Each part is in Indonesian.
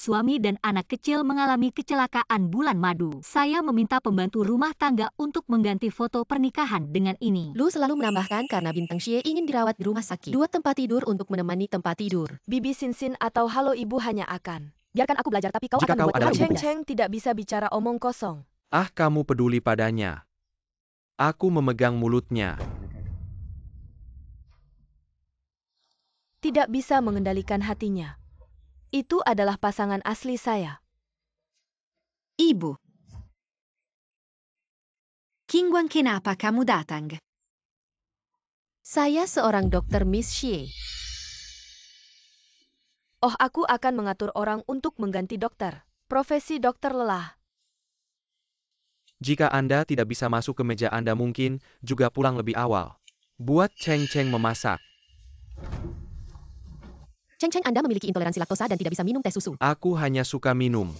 suami dan anak kecil mengalami kecelakaan bulan madu. Saya meminta pembantu rumah tangga untuk mengganti foto pernikahan dengan ini. Lu selalu menambahkan karena Bintang Xie ingin dirawat di rumah sakit. 2 tempat tidur untuk menemani tempat tidur. Bibi Sinsin atau halo ibu hanya akan. Biarkan aku belajar tapi kau Jika akan kau membuat adalah ibu ibuku. Cheng Cheng tidak bisa bicara omong kosong. Ah, kamu peduli padanya. Aku memegang mulutnya. Tidak bisa mengendalikan hatinya. Itu adalah pasangan asli saya. Ibu. Qingguan, kenapa kamu datang? Saya seorang dokter Miss Xie. Oh, aku akan mengatur orang untuk mengganti dokter. Profesi dokter lelah. Jika Anda tidak bisa masuk ke meja Anda mungkin juga pulang lebih awal. Buat Cheng Cheng memasak. Cheng Cheng, Anda memiliki intoleransi laktosa dan tidak bisa minum teh susu. Aku hanya suka minum.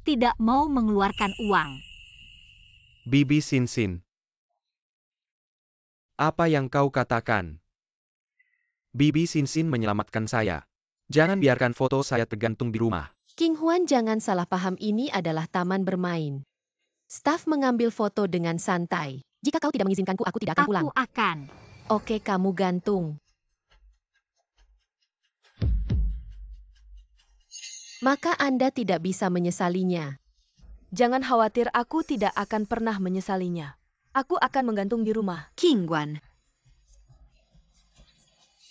Tidak mau mengeluarkan uang. Bibi Sinsin. Apa yang kau katakan? Bibi Sinsin menyelamatkan saya. Jangan biarkan foto saya tergantung di rumah. King Huan, jangan salah paham, ini adalah taman bermain. Staf mengambil foto dengan santai. Jika kau tidak mengizinkanku, aku tidak akan pulang. Aku akan. Oke, kamu gantung. Maka Anda tidak bisa menyesalinya. Jangan khawatir, aku tidak akan pernah menyesalinya. Aku akan menggantung di rumah. Qingguan.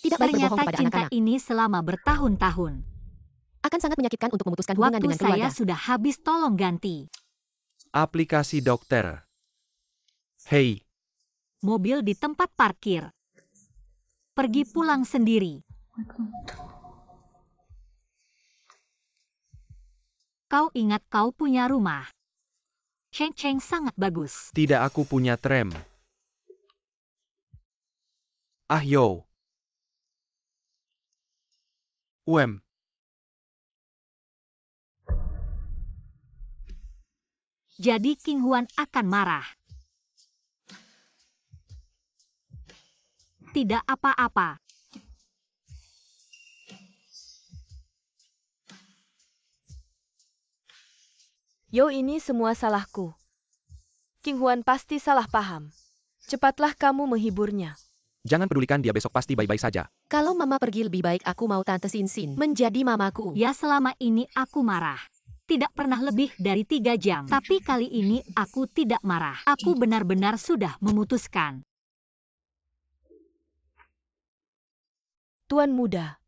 Tidak baik berbohong Ternyata kepada cinta anak-anak. ini selama bertahun-tahun. Akan sangat menyakitkan untuk memutuskan hubungan Waktu dengan saya keluarga. sudah habis, tolong ganti. Aplikasi dokter. Hei, Mobil di tempat parkir. Pergi pulang sendiri. Kau ingat kau punya rumah. Cheng Cheng sangat bagus. tidak, aku punya tram. Ah yo. Jadi King Huan akan marah. Tidak apa-apa. Yo, ini semua salahku. King Huan pasti salah paham. Cepatlah kamu menghiburnya. Jangan pedulikan dia, besok pasti baik-baik saja. Kalau mama pergi, lebih baik aku mau Tante Sinsin menjadi mamaku. Ya, selama ini aku marah. Tidak pernah lebih dari 3 jam. Tapi kali ini aku tidak marah. Aku benar-benar sudah memutuskan. Tuan muda.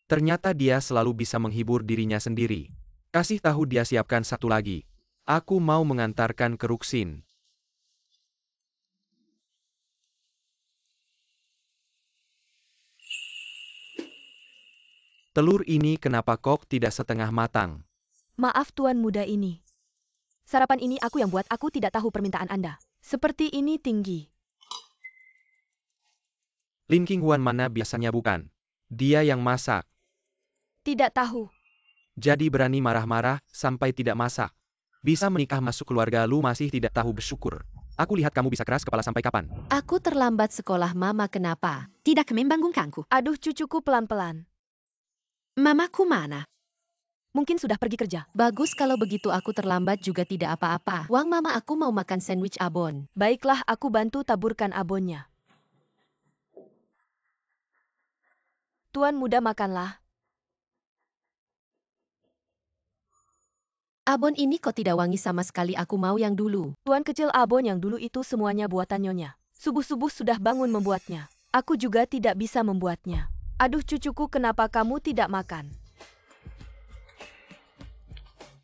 Ternyata dia selalu bisa menghibur dirinya sendiri. Kasih tahu dia siapkan satu lagi. Aku mau mengantarkan ke Ruxin. Telur ini kenapa kok tidak setengah matang? Maaf tuan muda ini. Sarapan ini aku yang buat, aku tidak tahu permintaan Anda. Seperti ini tinggi. Lin King Huan mana biasanya bukan? Dia yang masak. Tidak tahu. Jadi berani marah-marah sampai tidak masak. Bisa menikah masuk keluarga lu masih tidak tahu bersyukur. Aku lihat kamu bisa keras kepala sampai kapan. Aku terlambat sekolah, mama, kenapa? Tidak membangunkanku. Aduh, cucuku pelan-pelan. Mamaku mana? Mungkin sudah pergi kerja. Bagus, kalau begitu aku terlambat juga tidak apa-apa. Wang mama, aku mau makan sandwich abon. Baiklah, aku bantu taburkan abonnya. Tuan muda, makanlah. Abon ini kok tidak wangi sama sekali, aku mau yang dulu. Tuan kecil, abon yang dulu itu semuanya buatan nyonya. Subuh-subuh sudah bangun membuatnya. Aku juga tidak bisa membuatnya. Aduh cucuku, kenapa kamu tidak makan?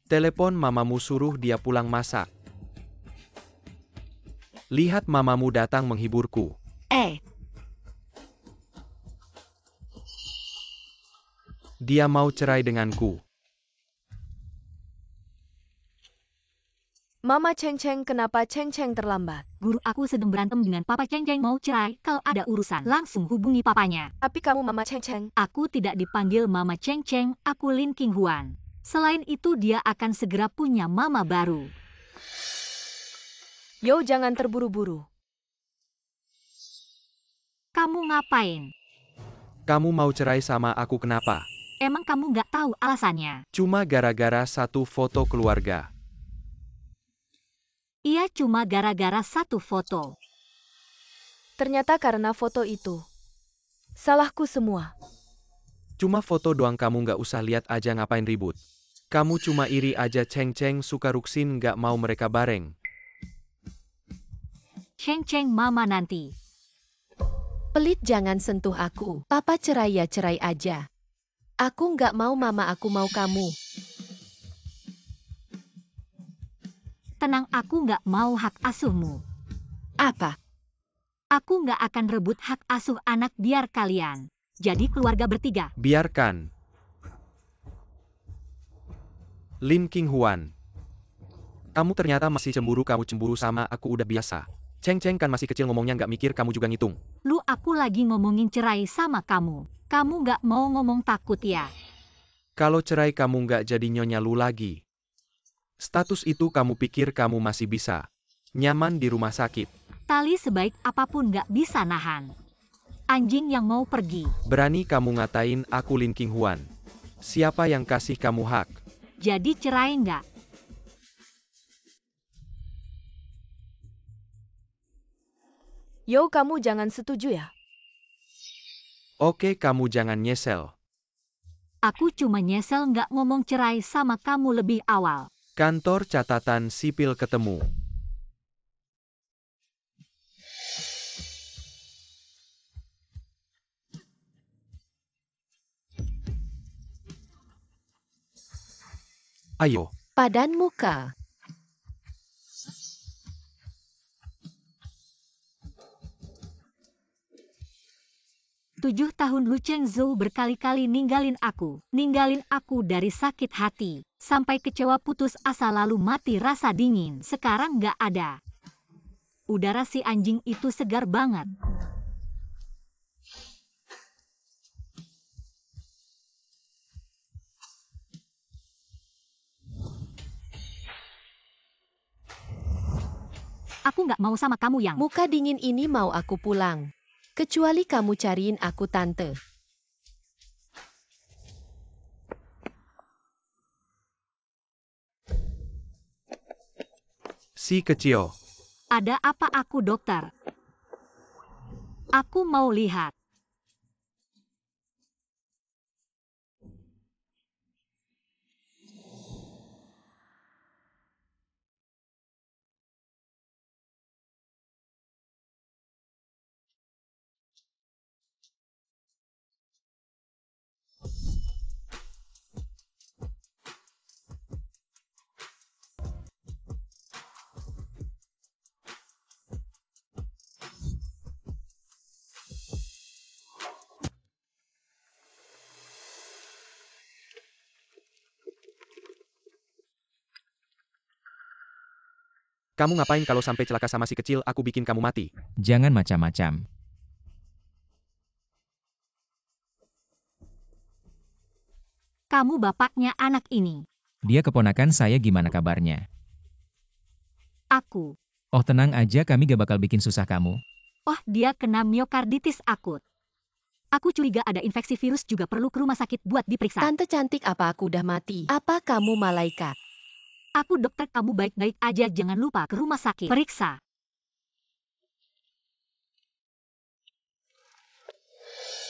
Telepon mamamu, suruh dia pulang masak. Lihat mamamu datang menghiburku. Dia mau cerai denganku. Mama Cheng Cheng, kenapa Cheng Cheng terlambat? Guru, aku sedang berantem dengan Papa Cheng Cheng mau cerai. Kalau ada urusan, langsung hubungi papanya. Tapi kamu Mama Cheng Cheng. Aku tidak dipanggil Mama Cheng Cheng, aku Lin King Huan. Selain itu dia akan segera punya mama baru. Yo, jangan terburu-buru. Kamu ngapain? Kamu mau cerai sama aku kenapa? Emang kamu nggak tahu alasannya? Cuma gara-gara satu foto keluarga. Iya, cuma gara-gara satu foto. Ternyata karena foto itu. Salahku semua. Cuma foto doang, kamu nggak usah lihat aja, ngapain ribut. Kamu cuma iri aja. Ceng-ceng suka Ruksin nggak mau mereka bareng. Ceng-ceng mama nanti. Pelit, jangan sentuh aku. Papa cerai ya cerai aja. Aku nggak mau mama, aku mau kamu. Tenang, aku nggak mau hak asuhmu. Apa? Aku nggak akan rebut hak asuh anak, biar kalian jadi keluarga bertiga. Biarkan. Lin King Huan. Kamu ternyata masih cemburu. Kamu cemburu sama aku udah biasa. Ceng-ceng kan masih kecil, ngomongnya nggak mikir, kamu juga ngitung. Lu, aku lagi ngomongin cerai sama kamu. Kamu nggak mau ngomong, takut ya? Kalau cerai kamu nggak jadi nyonya lu lagi. Status itu kamu pikir kamu masih bisa nyaman di rumah sakit. Tali sebaik apapun nggak bisa nahan anjing yang mau pergi. Berani kamu ngatain aku Lin King Huan. Siapa yang kasih kamu hak? Jadi cerai nggak? Yo, kamu jangan setuju ya. Oke, kamu jangan nyesel. Aku cuma nyesel nggak ngomong cerai sama kamu lebih awal. Kantor catatan sipil ketemu. Ayo. Padan muka. Tujuh tahun Lu Cheng Zhou berkali-kali ninggalin aku dari sakit hati, sampai kecewa putus asa lalu mati rasa dingin. Sekarang nggak ada. Udara si anjing itu segar banget. Aku nggak mau sama kamu yang. Muka dingin ini mau aku pulang. Kecuali kamu cariin aku tante. Si kecil. Ada apa aku, dokter? Aku mau lihat. Kamu ngapain? Kalau sampai celaka sama si kecil, aku bikin kamu mati. Jangan macam-macam. Kamu bapaknya anak ini. Dia keponakan saya, gimana kabarnya? Aku. Oh, tenang aja, kami gak bakal bikin susah kamu. Oh, dia kena miokarditis akut. Aku curiga ada infeksi virus, juga perlu ke rumah sakit buat diperiksa. Tante cantik, apa aku udah mati? Apa kamu malaikat? Aku dokter, kamu baik-baik aja, jangan lupa ke rumah sakit. Periksa.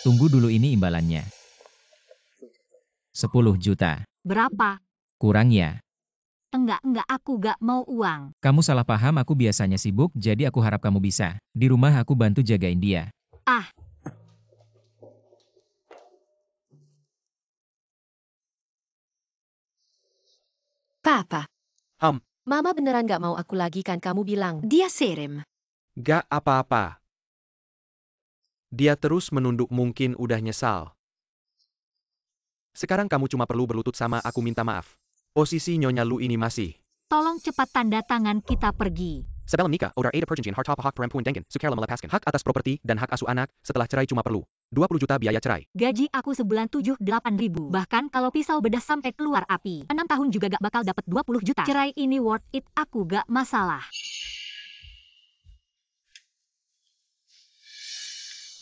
Tunggu dulu, ini imbalannya. 10 juta. Berapa? Kurang ya? Enggak, aku gak mau uang. Kamu salah paham, aku biasanya sibuk, jadi aku harap kamu bisa. Di rumah aku bantu jagain dia. Ah. Papa, Mama beneran gak mau aku lagi kan, kamu bilang. dia serem. Gak apa-apa. Dia terus menunduk, mungkin udah nyesal. Sekarang kamu cuma perlu berlutut sama aku minta maaf. Posisi nyonya lu ini masih. Tolong cepat tanda tangan, kita pergi. Sebelum nikah, Odar Ada Perjanjian Hartapa Hak Perempuan Dengen, Sukarela melepaskan hak atas properti dan hak asuh anak. Setelah cerai cuma perlu 20 juta biaya cerai. Gaji aku sebulan 78.000. Bahkan kalau pisau bedah sampai keluar api, 6 tahun juga gak bakal dapat 20 juta. Cerai ini worth it, aku gak masalah.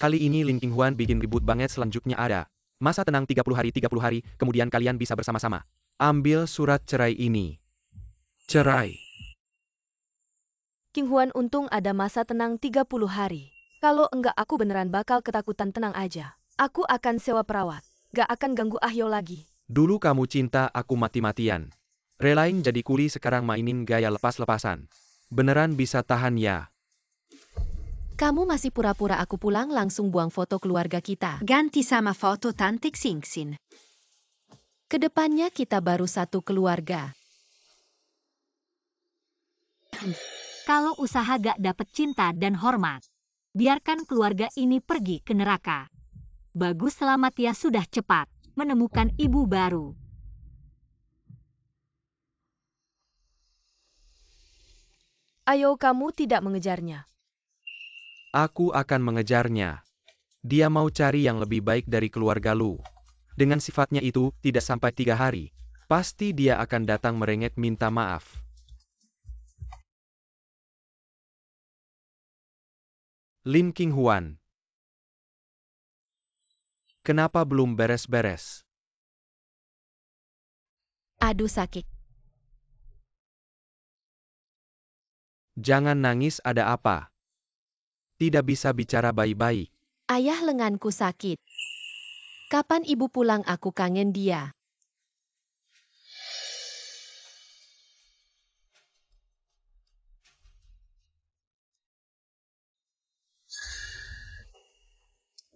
Kali ini Lin King Huan bikin ribut banget. Selanjutnya ada Masa tenang 30 hari, kemudian kalian bisa bersama-sama. Ambil surat cerai ini. Cerai. King Huan, untung ada masa tenang 30 hari. Kalau enggak aku beneran bakal ketakutan. Tenang aja. Aku akan sewa perawat. Gak akan ganggu Ahyo lagi. Dulu kamu cinta aku mati-matian. Relain jadi kuli, sekarang mainin gaya lepas-lepasan. Beneran bisa tahan ya? Kamu masih pura-pura aku pulang langsung buang foto keluarga kita. Ganti sama foto tante Xingxin. Kedepannya kita baru satu keluarga. Kalau usaha gak dapet cinta dan hormat, biarkan keluarga ini pergi ke neraka. Bagus, selamat ya, sudah cepat menemukan ibu baru. Ayo, kamu tidak mengejarnya. Aku akan mengejarnya. Dia mau cari yang lebih baik dari keluarga Lu. Dengan sifatnya itu, tidak sampai 3 hari, pasti dia akan datang merengek minta maaf. Lin King Huan. Kenapa belum beres-beres? Aduh sakit. Jangan nangis, ada apa? Tidak bisa bicara baik-baik. Ayah, lenganku sakit. Kapan ibu pulang, aku kangen dia.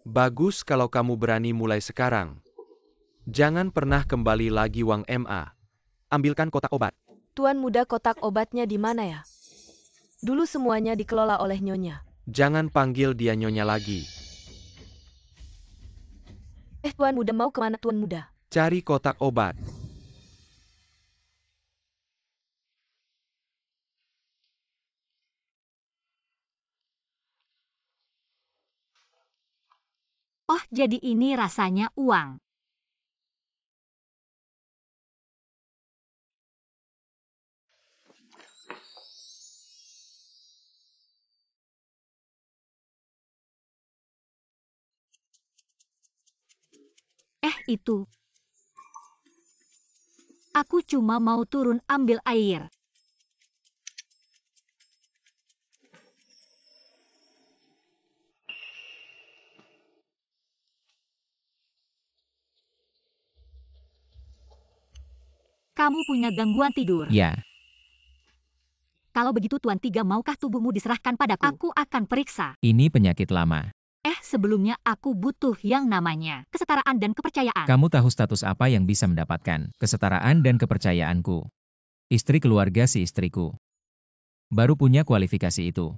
Bagus kalau kamu berani mulai sekarang. Jangan pernah kembali lagi Wang Ma. Ambilkan kotak obat. Tuan muda, kotak obatnya di mana ya? Dulu semuanya dikelola oleh Nyonya. Jangan panggil dia Nyonya lagi. Tuan muda mau kemana, Tuan muda? Cari kotak obat. Oh, jadi ini rasanya uang. Itu. Aku cuma mau turun ambil air. Kamu punya gangguan tidur. Ya, Kalau begitu Tuan Tiga, maukah tubuhmu diserahkan padaku? Aku akan periksa. ini penyakit lama. Sebelumnya aku butuh yang namanya kesetaraan dan kepercayaan. Kamu tahu status apa yang bisa mendapatkan kesetaraan dan kepercayaanku? Istri keluarga si istriku. Baru punya kualifikasi itu.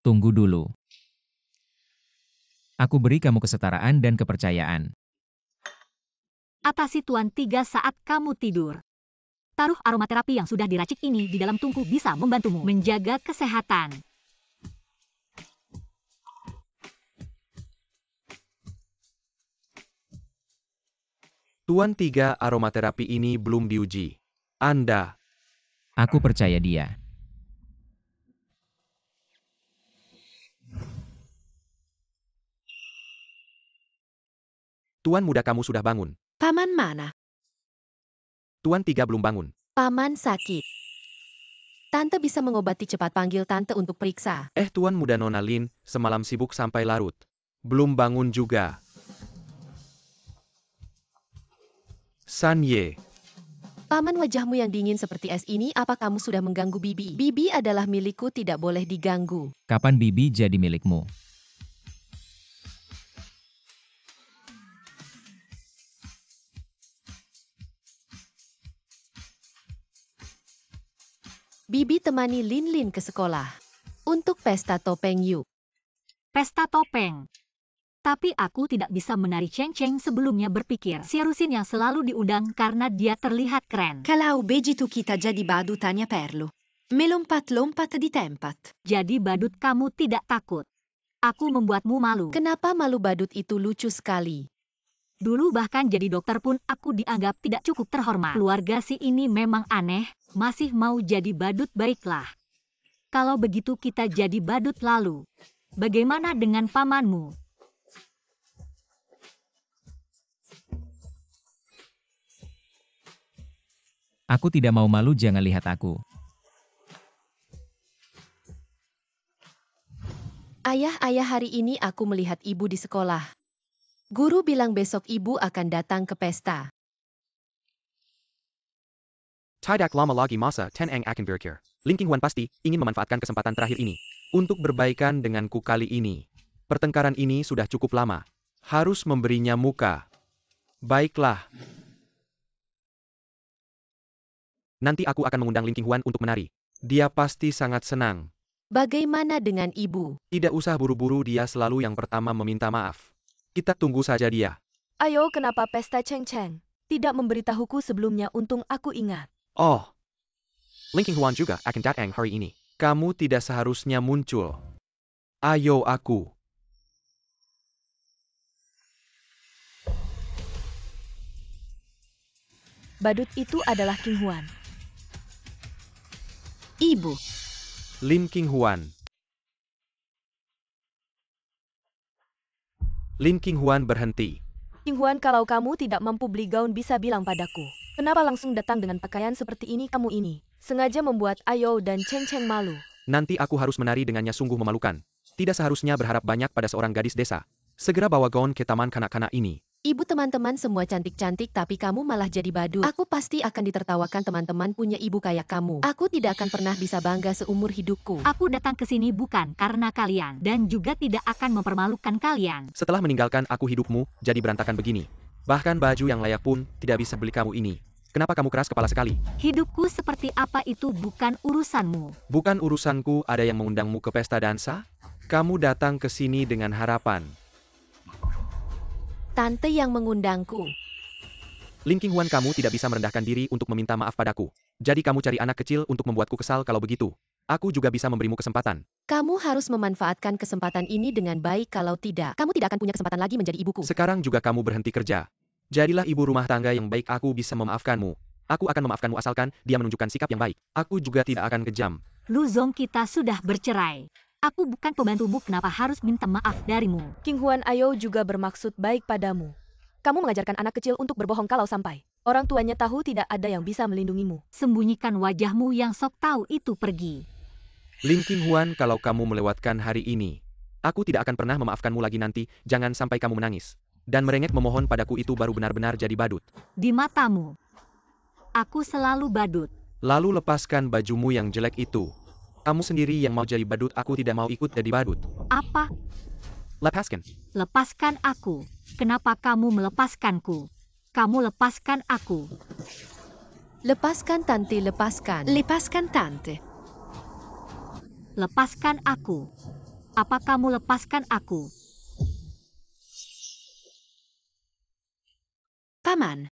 Tunggu dulu. Aku beri kamu kesetaraan dan kepercayaan. Atasi Tuan Tiga saat kamu tidur. Taruh aromaterapi yang sudah diracik ini di dalam tungku, bisa membantumu menjaga kesehatan. Tuan Tiga, aromaterapi ini belum diuji. Anda. Aku percaya dia. Tuan muda, kamu sudah bangun. Paman mana? Tuan Tiga belum bangun. Paman sakit. Tante bisa mengobati, cepat panggil tante untuk periksa. Tuan muda, Nona Lin, semalam sibuk sampai larut. Belum bangun juga. San Ye. Paman, wajahmu yang dingin seperti es ini, apa kamu sudah mengganggu Bibi? Bibi adalah milikku, tidak boleh diganggu. Kapan Bibi jadi milikmu? Bibi temani Lin Lin ke sekolah. Untuk pesta topeng yuk. Pesta topeng. Tapi aku tidak bisa menari Cheng Cheng. Sebelumnya berpikir Sierusin yang selalu diundang karena dia terlihat keren. Kalau begitu kita jadi badut hanya perlu. Melompat-lompat di tempat. Jadi badut, kamu tidak takut? Aku membuatmu malu. Kenapa malu? Badut itu lucu sekali. Dulu bahkan jadi dokter pun aku dianggap tidak cukup terhormat. Keluarga si ini memang aneh, masih mau jadi badut. Baiklah. Kalau begitu kita jadi badut, lalu bagaimana dengan pamanmu? Aku tidak mau malu, jangan lihat aku. Ayah, hari ini aku melihat ibu di sekolah. Guru bilang besok ibu akan datang ke pesta. Tidak lama lagi masa Tenang akan berakhir. Ling Qinghuan pasti ingin memanfaatkan kesempatan terakhir ini untuk berbaikan denganku kali ini. Pertengkaran ini sudah cukup lama. Harus memberinya muka. Baiklah. Nanti aku akan mengundang Ling Qinghuan untuk menari. Dia pasti sangat senang. Bagaimana dengan ibu? Tidak usah buru-buru, dia selalu yang pertama meminta maaf. Kita tunggu saja dia. Ayo, kenapa pesta Cheng-Cheng? Tidak memberitahuku sebelumnya, untung aku ingat. Oh. Ling Qinghuan juga akan datang hari ini. Kamu tidak seharusnya muncul. Ayo aku. Badut itu adalah Qinghuan. Ibu. Lim Qinghuan. Lim Qinghuan berhenti. Qinghuan, kalau kamu tidak mampu beli gaun bisa bilang padaku. Kenapa langsung datang dengan pakaian seperti ini kamu ini? Sengaja membuat Ayo dan Cheng-Cheng malu. Nanti aku harus menari dengannya, sungguh memalukan. Tidak seharusnya berharap banyak pada seorang gadis desa. Segera bawa gaun ke taman kanak-kanak ini. Ibu, teman-teman semua cantik-cantik tapi kamu malah jadi badut. Aku pasti akan ditertawakan teman-teman punya ibu kayak kamu. Aku tidak akan pernah bisa bangga seumur hidupku. Aku datang ke sini bukan karena kalian, dan juga tidak akan mempermalukan kalian. Setelah meninggalkan aku, hidupmu jadi berantakan begini. Bahkan baju yang layak pun tidak bisa beli kamu ini. Kenapa kamu keras kepala sekali? Hidupku seperti apa itu bukan urusanmu. Bukan urusanku. Ada yang mengundangmu ke pesta dansa? Kamu datang ke sini dengan harapan. Tante yang mengundangku. Ling Qinghuan, kamu tidak bisa merendahkan diri untuk meminta maaf padaku. Jadi kamu cari anak kecil untuk membuatku kesal. Kalau begitu, aku juga bisa memberimu kesempatan. Kamu harus memanfaatkan kesempatan ini dengan baik, kalau tidak, kamu tidak akan punya kesempatan lagi menjadi ibuku. Sekarang juga kamu berhenti kerja. Jadilah ibu rumah tangga yang baik. Aku bisa memaafkanmu. Aku akan memaafkanmu asalkan dia menunjukkan sikap yang baik. Aku juga tidak akan kejam. Lu Zong, kita sudah bercerai. Aku bukan pembantumu, kenapa harus minta maaf darimu? Qinghuan, Ayo juga bermaksud baik padamu. Kamu mengajarkan anak kecil untuk berbohong kalau sampai orang tuanya tahu, tidak ada yang bisa melindungimu. Sembunyikan wajahmu yang sok tahu itu pergi. Ling Qinghuan, kalau kamu melewatkan hari ini, aku tidak akan pernah memaafkanmu lagi nanti. Jangan sampai kamu menangis dan merengek memohon padaku, itu baru benar-benar jadi badut. Di matamu, aku selalu badut. Lalu lepaskan bajumu yang jelek itu. Kamu sendiri yang mau jadi badut, aku tidak mau ikut jadi badut. Apa? Lepaskan. Lepaskan aku. Kenapa kamu melepaskanku? Kamu lepaskan aku. Lepaskan tante, lepaskan. Lepaskan tante. Lepaskan aku. Apa kamu lepaskan aku? Paman.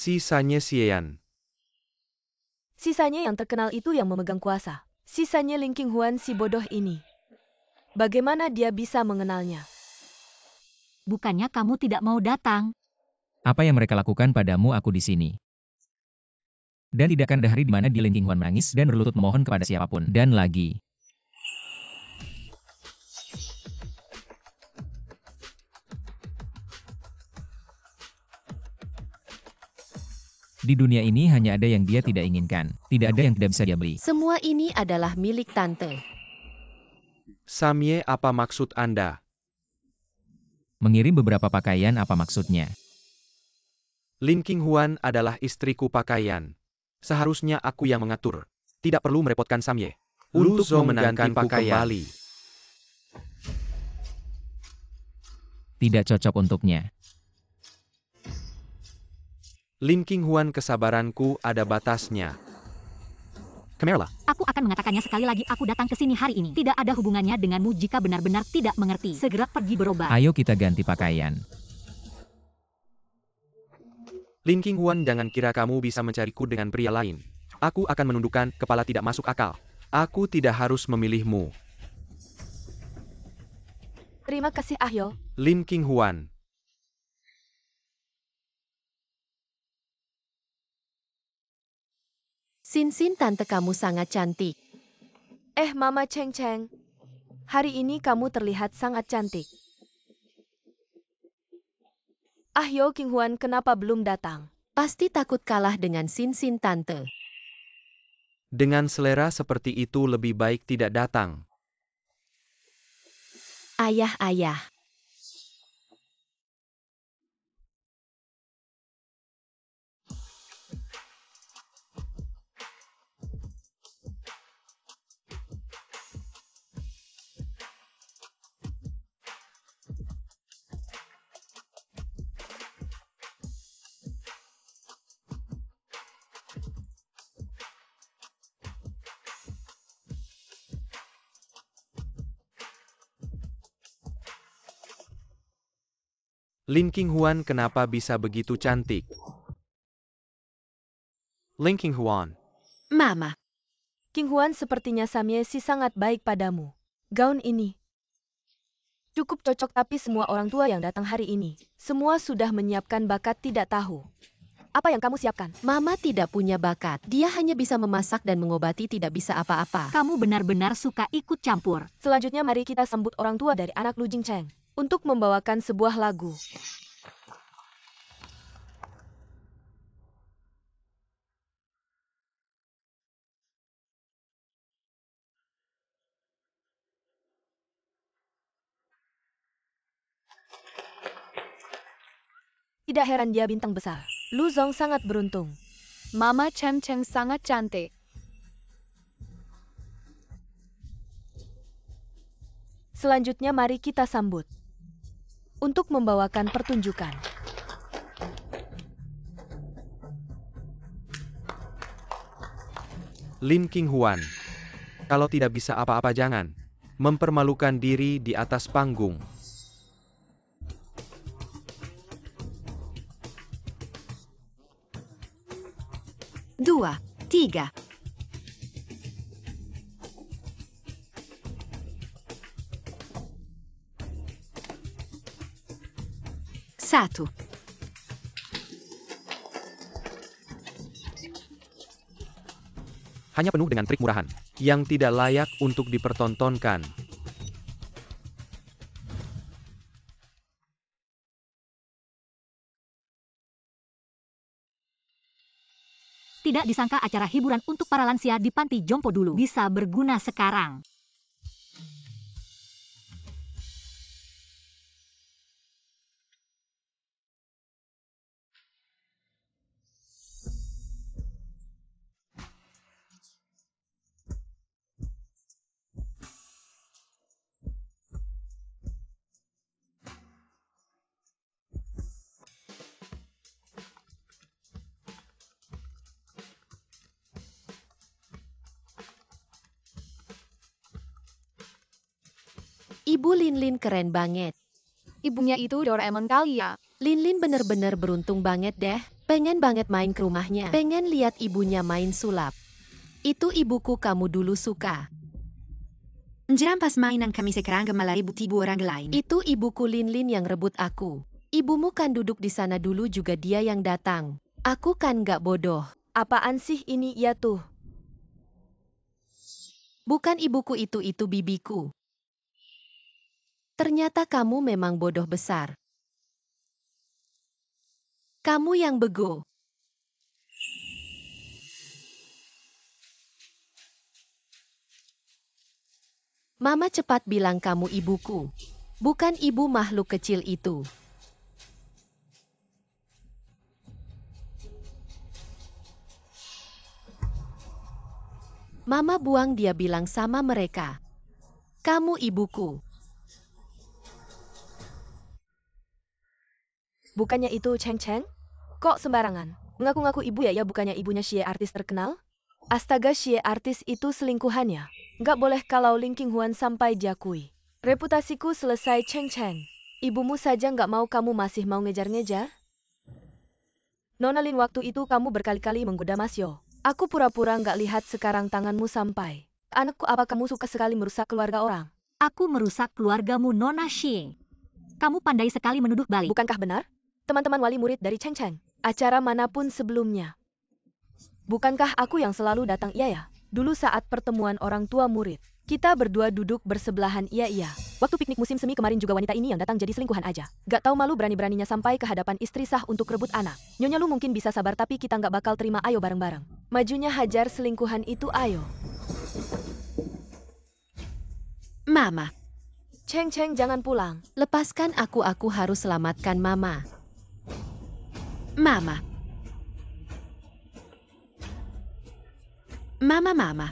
Sisanya Xian. Sisanya yang terkenal itu yang memegang kuasa. Sisanya Ling Qinghuan, si bodoh ini. Bagaimana dia bisa mengenalnya? Bukannya kamu tidak mau datang? Apa yang mereka lakukan padamu, aku di sini. Dan tidak akan ada hari di mana Ling Qinghuan menangis dan berlutut memohon kepada siapapun. Dan lagi. Di dunia ini hanya ada yang dia tidak inginkan. Tidak ada yang tidak bisa dia beli. Semua ini adalah milik tante. Samye, apa maksud Anda? Mengirim beberapa pakaian, apa maksudnya? Ling Qinghuan adalah istriku pakaian. Seharusnya aku yang mengatur. Tidak perlu merepotkan Samye. Untuk menggantiku kembali. Tidak cocok untuknya. Ling Qinghuan, kesabaranku ada batasnya. Kemerlah. Aku akan mengatakannya sekali lagi, aku datang ke sini hari ini. Tidak ada hubungannya denganmu. Jika benar-benar tidak mengerti, segera pergi berobat. Ayo kita ganti pakaian. Ling Qinghuan, jangan kira kamu bisa mencariku dengan pria lain. Aku akan menundukkan kepala, tidak masuk akal. Aku tidak harus memilihmu. Terima kasih, Ahyo. Ling Qinghuan. Sin, tante kamu sangat cantik. Mama Cheng Cheng. Hari ini kamu terlihat sangat cantik. Yo King Huan kenapa belum datang? Pasti takut kalah dengan Sin, tante. Dengan selera seperti itu lebih baik tidak datang. Ayah. Lin King Huan kenapa bisa begitu cantik? Lin King Huan. Mama, King Huan sepertinya Samyesi sangat baik padamu. Gaun ini cukup cocok, tapi semua orang tua yang datang hari ini, semua sudah menyiapkan bakat tidak tahu. Apa yang kamu siapkan? Mama tidak punya bakat. Dia hanya bisa memasak dan mengobati, tidak bisa apa-apa. Kamu benar-benar suka ikut campur. Selanjutnya mari kita sambut orang tua dari anak Lu Jingcheng untuk membawakan sebuah lagu. Tidak heran dia bintang besar. Lu Zong sangat beruntung. Mama Cheng Cheng sangat cantik. Selanjutnya mari kita sambut untuk membawakan pertunjukan. Lin King Huan. Kalau tidak bisa apa-apa jangan mempermalukan diri di atas panggung. dua, tiga. Satu. Hanya penuh dengan trik murahan yang tidak layak untuk dipertontonkan. Tidak disangka acara hiburan untuk para lansia di panti jompo dulu bisa berguna sekarang. Ibu Lin keren banget. Ibunya itu Doraemon kali ya. Lin bener-bener beruntung banget deh. Pengen banget main ke rumahnya. Pengen lihat ibunya main sulap. Itu ibuku kamu dulu suka. Jangan pas mainan kami sekarang malah ribut ibu orang lain. Itu ibuku Lin yang rebut aku. Ibumu kan duduk di sana dulu juga dia yang datang. Aku kan gak bodoh. Apaan sih ini ya tuh? Bukan ibuku itu bibiku. Ternyata kamu memang bodoh besar. Kamu yang bego. Mama cepat bilang kamu ibuku. Bukan ibu makhluk kecil itu. Mama buang dia bilang sama mereka. Kamu ibuku. Bukannya itu Cheng Cheng? Kok sembarangan? Ngaku-ngaku ibu ya bukannya ibunya Xie artis terkenal? Astaga, Xie artis itu selingkuhannya. Nggak boleh kalau Lin King Huan sampai diakui. Reputasiku selesai Cheng Cheng. Ibumu saja nggak mau, kamu masih mau ngejar-ngejar? Nona Lin, waktu itu kamu berkali-kali menggoda Mas Yo. Aku pura-pura nggak lihat, sekarang tanganmu sampai. Anakku, apa kamu suka sekali merusak keluarga orang? Aku merusak keluargamu, Nona Xie. Kamu pandai sekali menuduh balik. Bukankah benar? Teman-teman wali murid dari Cheng Cheng, acara manapun sebelumnya. Bukankah aku yang selalu datang iya ya? Dulu saat pertemuan orang tua murid, kita berdua duduk bersebelahan iya. Waktu piknik musim semi kemarin juga wanita ini yang datang jadi selingkuhan aja. Gak tahu malu berani-beraninya sampai ke hadapan istri sah untuk rebut anak. Nyonya Lu mungkin bisa sabar tapi kita nggak bakal terima, ayo bareng-bareng. Majunya hajar selingkuhan itu, ayo. Mama, Cheng jangan pulang. Lepaskan aku harus selamatkan Mama. Mama. Mama.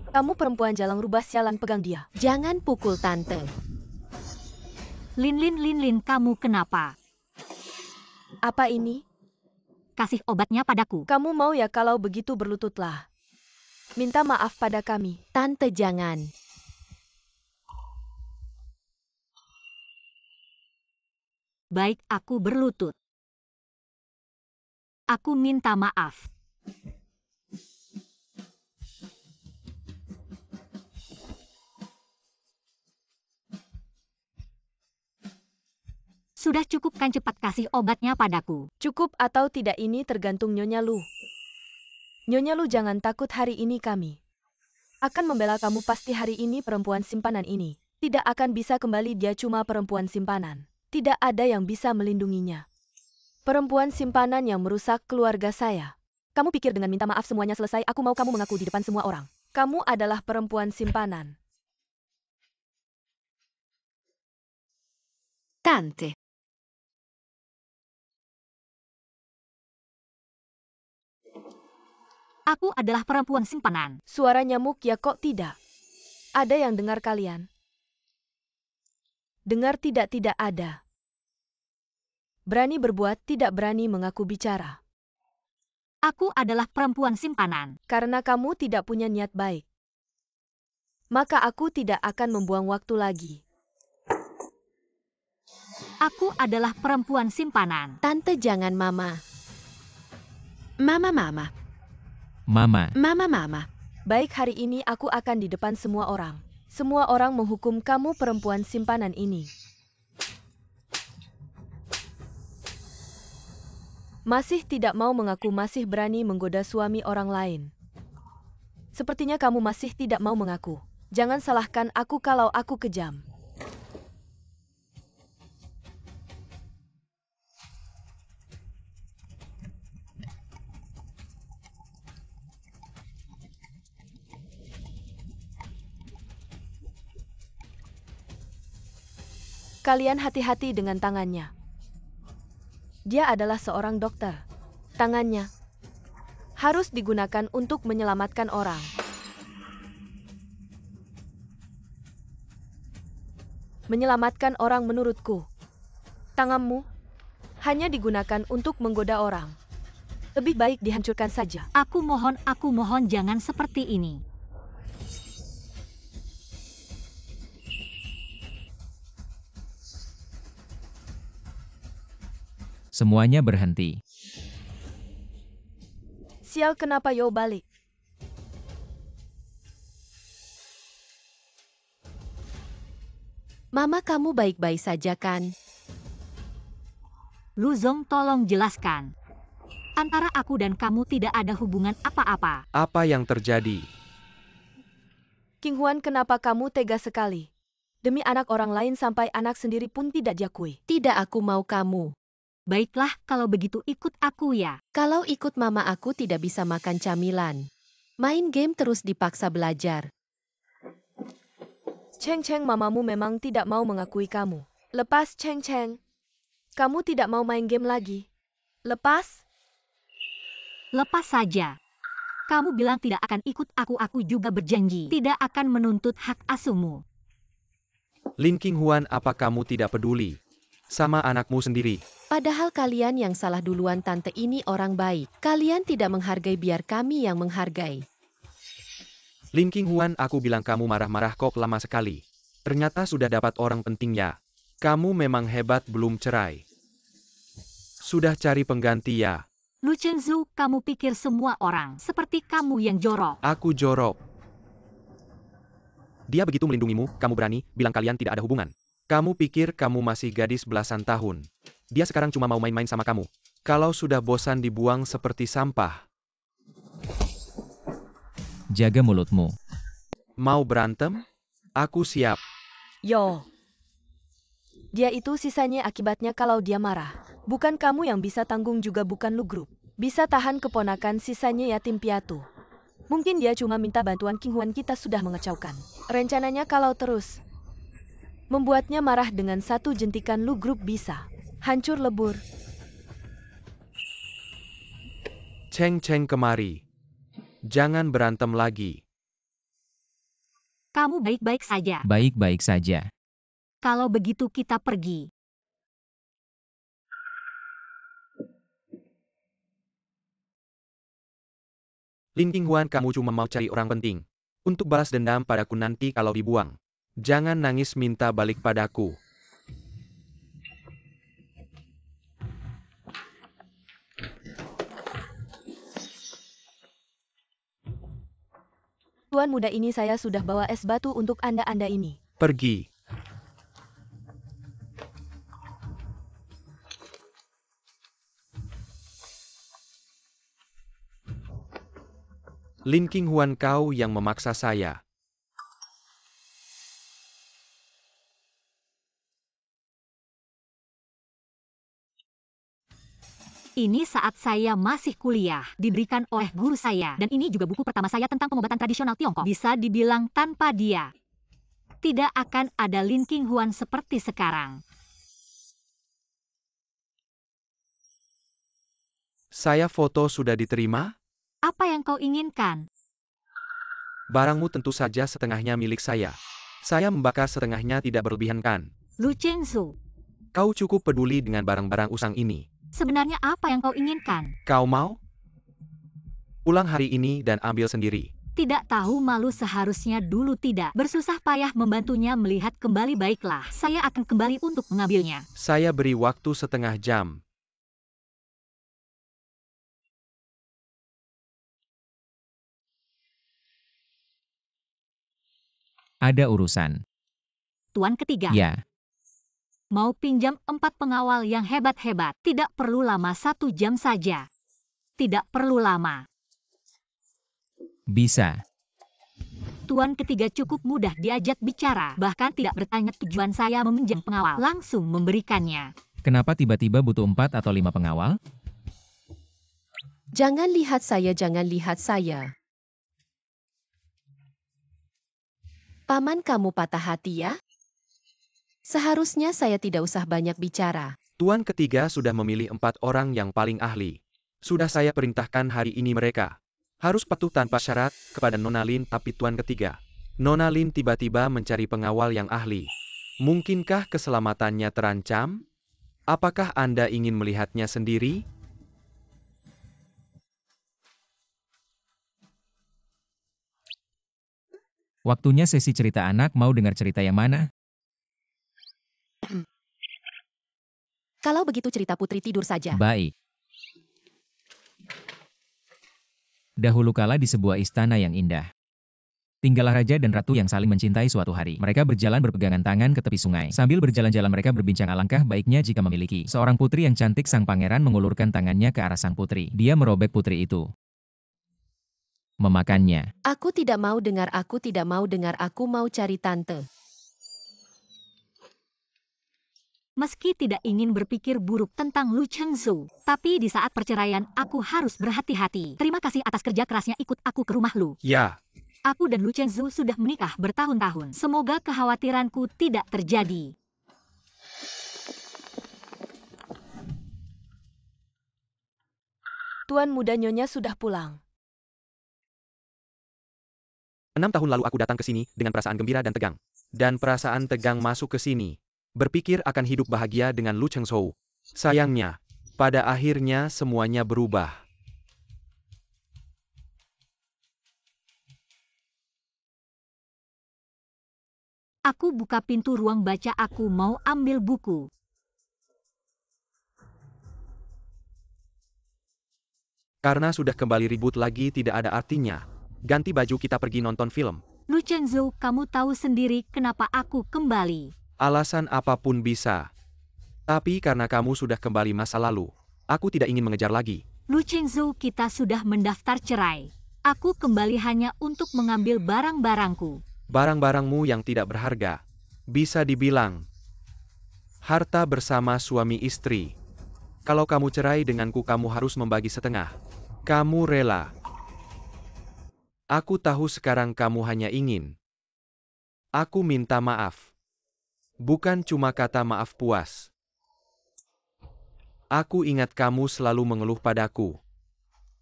Kamu perempuan jalang rubah, sialan, pegang dia. Jangan pukul Tante. Lin, kamu kenapa? Apa ini? Kasih obatnya padaku. Kamu mau ya, kalau begitu berlututlah. Minta maaf pada kami. Tante jangan. Baik, aku berlutut. Aku minta maaf. Sudah cukup kan, cepat kasih obatnya padaku. Cukup atau tidak ini tergantung Nyonya Lu. Nyonya Lu jangan takut, hari ini kami akan membela kamu. Pasti hari ini perempuan simpanan ini tidak akan bisa kembali, dia cuma perempuan simpanan. Tidak ada yang bisa melindunginya. Perempuan simpanan yang merusak keluarga saya. Kamu pikir dengan minta maaf semuanya selesai? Aku mau kamu mengaku di depan semua orang. Kamu adalah perempuan simpanan. Tante. Aku adalah perempuan simpanan. Suara nyamuk ya, kok tidak? Ada yang dengar kalian? Dengar tidak ada. Berani berbuat, tidak berani mengaku bicara. Aku adalah perempuan simpanan. Karena kamu tidak punya niat baik, maka aku tidak akan membuang waktu lagi. Aku adalah perempuan simpanan. Tante jangan Mama. Mama. Baik, hari ini aku akan di depan semua orang. Semua orang menghukum kamu perempuan simpanan ini. Masih tidak mau mengaku, masih berani menggoda suami orang lain. Sepertinya kamu masih tidak mau mengaku. Jangan salahkan aku kalau aku kejam. Kalian hati-hati dengan tangannya. Dia adalah seorang dokter. Tangannya harus digunakan untuk menyelamatkan orang. Menyelamatkan orang menurutku. Tanganmu hanya digunakan untuk menggoda orang. Lebih baik dihancurkan saja. Aku mohon jangan seperti ini. Semuanya berhenti. Sial, kenapa Yo balik? Mama, kamu baik-baik saja kan? Lu Zong, tolong jelaskan. Antara aku dan kamu tidak ada hubungan apa-apa. Apa yang terjadi? King Huan, kenapa kamu tega sekali? Demi anak orang lain sampai anak sendiri pun tidak diakui. Tidak, aku mau kamu. Baiklah, kalau begitu ikut aku ya. Kalau ikut Mama aku tidak bisa makan camilan. Main game terus dipaksa belajar. Cheng, mamamu memang tidak mau mengakui kamu. Lepas, Cheng. Kamu tidak mau main game lagi. Lepas. Lepas saja. Kamu bilang tidak akan ikut aku juga berjanji tidak akan menuntut hak asuhmu. Lin King Huan, apa kamu tidak peduli sama anakmu sendiri? Padahal kalian yang salah duluan, Tante ini orang baik. Kalian tidak menghargai, biar kami yang menghargai. Lin King Huan, aku bilang kamu marah-marah kok lama sekali. Ternyata sudah dapat orang penting ya. Kamu memang hebat, belum cerai. Sudah cari pengganti ya? Lu Chengzu, kamu pikir semua orang seperti kamu yang jorok? Aku jorok. Dia begitu melindungimu, kamu berani bilang kalian tidak ada hubungan. Kamu pikir kamu masih gadis belasan tahun. Dia sekarang cuma mau main-main sama kamu. Kalau sudah bosan dibuang seperti sampah. Jaga mulutmu. Mau berantem? Aku siap. Yo. Dia itu sisanya akibatnya kalau dia marah. Bukan kamu yang bisa tanggung juga bukan lu grup. Bisa tahan keponakan sisanya yatim piatu. Mungkin dia cuma minta bantuan King Huan kita sudah mengecaukan. Rencananya kalau terus membuatnya marah dengan satu jentikan lu grup bisa hancur lebur. Cheng Cheng kemari. Jangan berantem lagi. Kamu baik-baik saja. Baik-baik saja. Kalau begitu kita pergi. Lin Qinghuan, kamu cuma mau cari orang penting. Untuk balas dendam padaku nanti kalau dibuang. Jangan nangis minta balik padaku. Tuan muda ini saya sudah bawa es batu untuk Anda ini. Pergi. Lin Qinghuan, kau yang memaksa saya. Ini saat saya masih kuliah, diberikan oleh guru saya. Dan ini juga buku pertama saya tentang pengobatan tradisional Tiongkok. Bisa dibilang tanpa dia, tidak akan ada Lin Qinghuan seperti sekarang. Saya foto sudah diterima? Apa yang kau inginkan? Barangmu tentu saja setengahnya milik saya. Saya membakar setengahnya tidak berlebihan kan? Lu Chengzu, Kau cukup peduli dengan barang-barang usang ini. sebenarnya apa yang kau inginkan? Kau mau? Pulang hari ini dan ambil sendiri. Tidak tahu malu seharusnya dulu tidak bersusah payah membantunya melihat kembali. Baiklah, saya akan kembali untuk mengambilnya. Saya beri waktu setengah jam. Ada urusan. Tuan ketiga. Ya, Mau pinjam 4 pengawal yang hebat-hebat. Tidak perlu lama, 1 jam saja. Tidak perlu lama. bisa. Tuan ketiga cukup mudah diajak bicara. Bahkan tidak bertanya tujuan saya meminjam pengawal. Langsung memberikannya. Kenapa tiba-tiba butuh 4 atau 5 pengawal? Jangan lihat saya, jangan lihat saya. Paman kamu patah hati ya? Seharusnya saya tidak usah banyak bicara. Tuan ketiga sudah memilih 4 orang yang paling ahli. Sudah saya perintahkan hari ini mereka harus patuh tanpa syarat kepada Nona Lin, tapi Tuan ketiga, Nona Lin tiba-tiba mencari pengawal yang ahli. Mungkinkah keselamatannya terancam? Apakah Anda ingin melihatnya sendiri? Waktunya sesi cerita anak, mau dengar cerita yang mana? Kalau begitu cerita putri tidur saja. Baik. Dahulu kala di sebuah istana yang indah, tinggallah raja dan ratu yang saling mencintai suatu hari. Mereka berjalan berpegangan tangan ke tepi sungai. Sambil berjalan-jalan mereka berbincang alangkah baiknya jika memiliki seorang putri yang cantik. Sang pangeran mengulurkan tangannya ke arah sang putri. Dia merobek putri itu, memakannya. Aku tidak mau dengar, aku tidak mau dengar, aku mau cari tante. Meski tidak ingin berpikir buruk tentang Lu Chengzu, tapi di saat perceraian aku harus berhati-hati. Terima kasih atas kerja kerasnya ikut aku ke rumah Lu. Ya, Aku dan Lu Chengzu sudah menikah bertahun-tahun. Semoga kekhawatiranku tidak terjadi. Tuan muda Nyonya sudah pulang. 6 tahun lalu aku datang ke sini dengan perasaan gembira dan tegang. Dan perasaan tegang masuk ke sini. Berpikir akan hidup bahagia dengan Lu Chengzhou. Sayangnya, pada akhirnya semuanya berubah. Aku buka pintu ruang baca, aku mau ambil buku. Karena sudah kembali ribut lagi tidak ada artinya. Ganti baju, kita pergi nonton film. Lu Chengzu, kamu tahu sendiri kenapa aku kembali. Alasan apapun bisa. Tapi karena kamu sudah kembali masa lalu, aku tidak ingin mengejar lagi. Lu Chengzu, kita sudah mendaftar cerai. Aku kembali hanya untuk mengambil barang-barangku. Barang-barangmu yang tidak berharga. Bisa dibilang harta bersama suami istri. Kalau kamu cerai denganku kamu harus membagi setengah. Kamu rela. Aku tahu sekarang kamu hanya ingin. Aku minta maaf. Bukan cuma kata maaf puas. Aku ingat kamu selalu mengeluh padaku.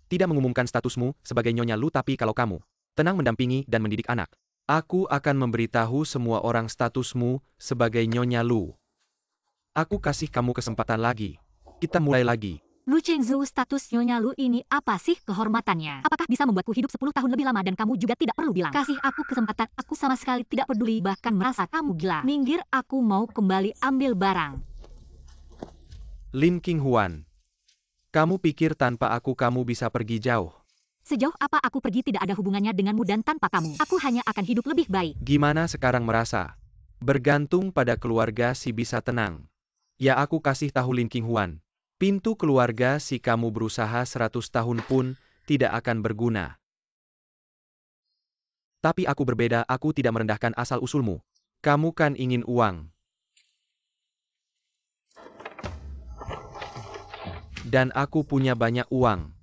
Tidak mengumumkan statusmu sebagai Nyonya Lu, tapi kalau kamu tenang mendampingi dan mendidik anak, aku akan memberitahu semua orang statusmu sebagai Nyonya Lu. Aku kasih kamu kesempatan lagi. Kita mulai lagi. Lu Chengzhou, status Nyonya Lu ini apa sih kehormatannya? Apakah bisa membuatku hidup 10 tahun lebih lama dan kamu juga tidak perlu bilang? Kasih aku kesempatan, aku sama sekali tidak peduli, bahkan merasa kamu gila. Minggir, aku mau kembali ambil barang. Lin Qinghuan. Kamu pikir tanpa aku kamu bisa pergi jauh? Sejauh apa aku pergi tidak ada hubungannya denganmu dan tanpa kamu. Aku hanya akan hidup lebih baik. Gimana sekarang merasa? Bergantung pada keluarga si bisa tenang. Ya aku kasih tahu Lin Qinghuan. Pintu keluarga si kamu berusaha 100 tahun pun tidak akan berguna. Tapi aku berbeda, aku tidak merendahkan asal-usulmu. Kamu kan ingin uang. Dan aku punya banyak uang.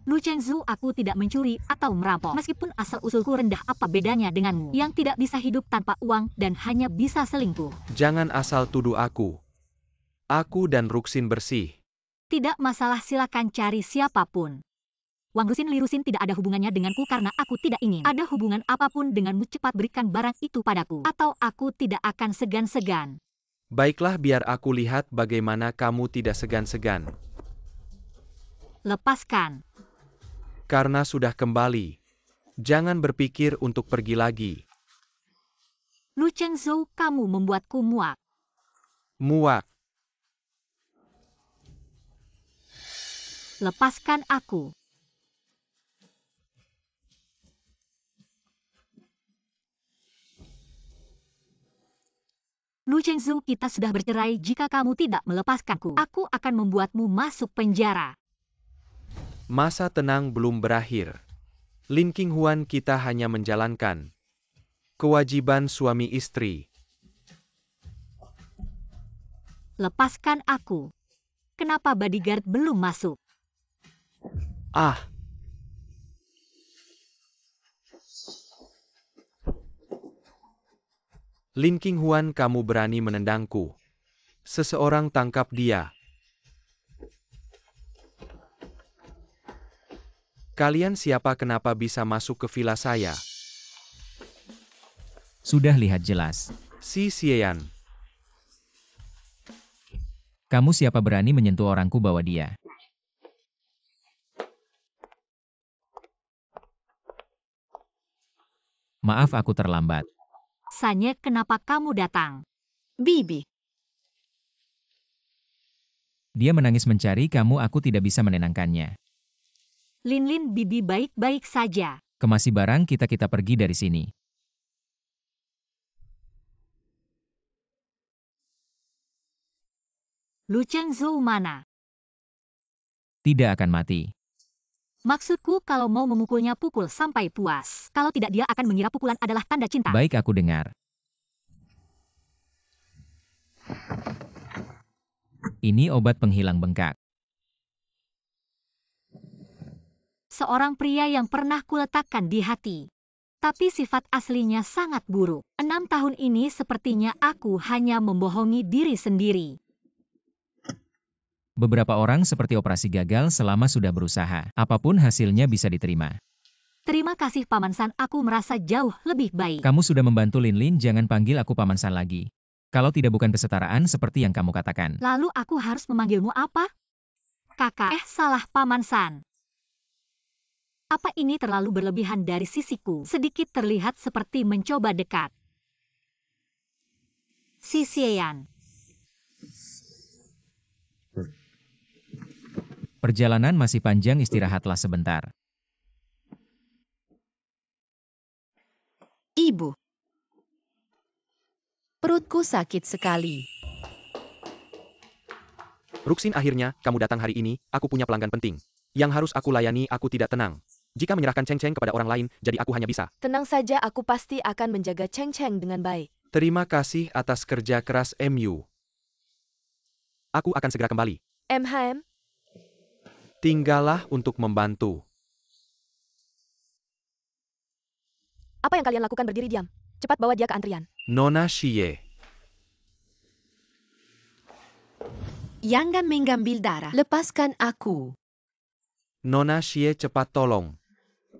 Lu Chengzhou, aku tidak mencuri atau merampok. Meskipun asal-usulku rendah, apa bedanya denganmu yang tidak bisa hidup tanpa uang dan hanya bisa selingkuh? Jangan asal tuduh aku. Aku dan Ruxin bersih. Tidak masalah, silakan cari siapapun. Wang Rusin, Li Rusin tidak ada hubungannya denganku karena aku tidak ingin ada hubungan apapun denganmu. Cepat berikan barang itu padaku, atau aku tidak akan segan-segan. Baiklah, biar aku lihat bagaimana kamu tidak segan-segan. Lepaskan. Karena sudah kembali. Jangan berpikir untuk pergi lagi. Lu Chengzhou, kamu membuatku muak. Muak. Lepaskan aku. Lu Chengzhou, kita sudah bercerai. Jika kamu tidak melepaskanku, aku akan membuatmu masuk penjara. Masa tenang belum berakhir. Lin Qinghuan, kita hanya menjalankan kewajiban suami istri. Lepaskan aku. Kenapa bodyguard belum masuk? Ah! Lin Qinghuan, kamu berani menendangku. Seseorang tangkap dia. Kalian siapa, kenapa bisa masuk ke villa saya? Sudah lihat jelas. Si Xieyan. Kamu siapa berani menyentuh orangku, bawa dia. Maaf aku terlambat. Sanye, kenapa kamu datang? Bibi, Dia menangis mencari kamu, aku tidak bisa menenangkannya. Lin, Bibi baik-baik saja. Kemasi barang kita pergi dari sini. Lu Chengzhou mana? Tidak akan mati. Maksudku, kalau mau memukulnya pukul sampai puas. Kalau tidak, dia akan mengira pukulan adalah tanda cinta. Baik, aku dengar. Ini obat penghilang bengkak. Seorang pria yang pernah kuletakkan di hati. Tapi sifat aslinya sangat buruk. 6 tahun ini sepertinya aku hanya membohongi diri sendiri. Beberapa orang seperti operasi gagal selama sudah berusaha. Apapun hasilnya bisa diterima. Terima kasih Paman San, aku merasa jauh lebih baik. Kamu sudah membantu Lin, jangan panggil aku Paman San lagi. Kalau tidak bukan kesetaraan seperti yang kamu katakan. Lalu aku harus memanggilmu apa? Kakak, salah Paman San. Apa ini terlalu berlebihan dari sisiku? Sedikit terlihat seperti mencoba dekat. Si Xieyan. Perjalanan masih panjang, istirahatlah sebentar. Ibu, Perutku sakit sekali. Ruksin, akhirnya, kamu datang hari ini, aku punya pelanggan penting. Yang harus aku layani, aku tidak tenang. Jika menyerahkan Cheng Cheng kepada orang lain, jadi aku hanya bisa. Tenang saja, aku pasti akan menjaga Cheng Cheng dengan baik. Terima kasih atas kerja keras MU. Aku akan segera kembali. MHM, Tinggallah untuk membantu. apa yang kalian lakukan berdiri diam? Cepat bawa dia ke antrian. Nona Xie. Jangan mengambil darah. Lepaskan aku. Nona Xie, cepat tolong.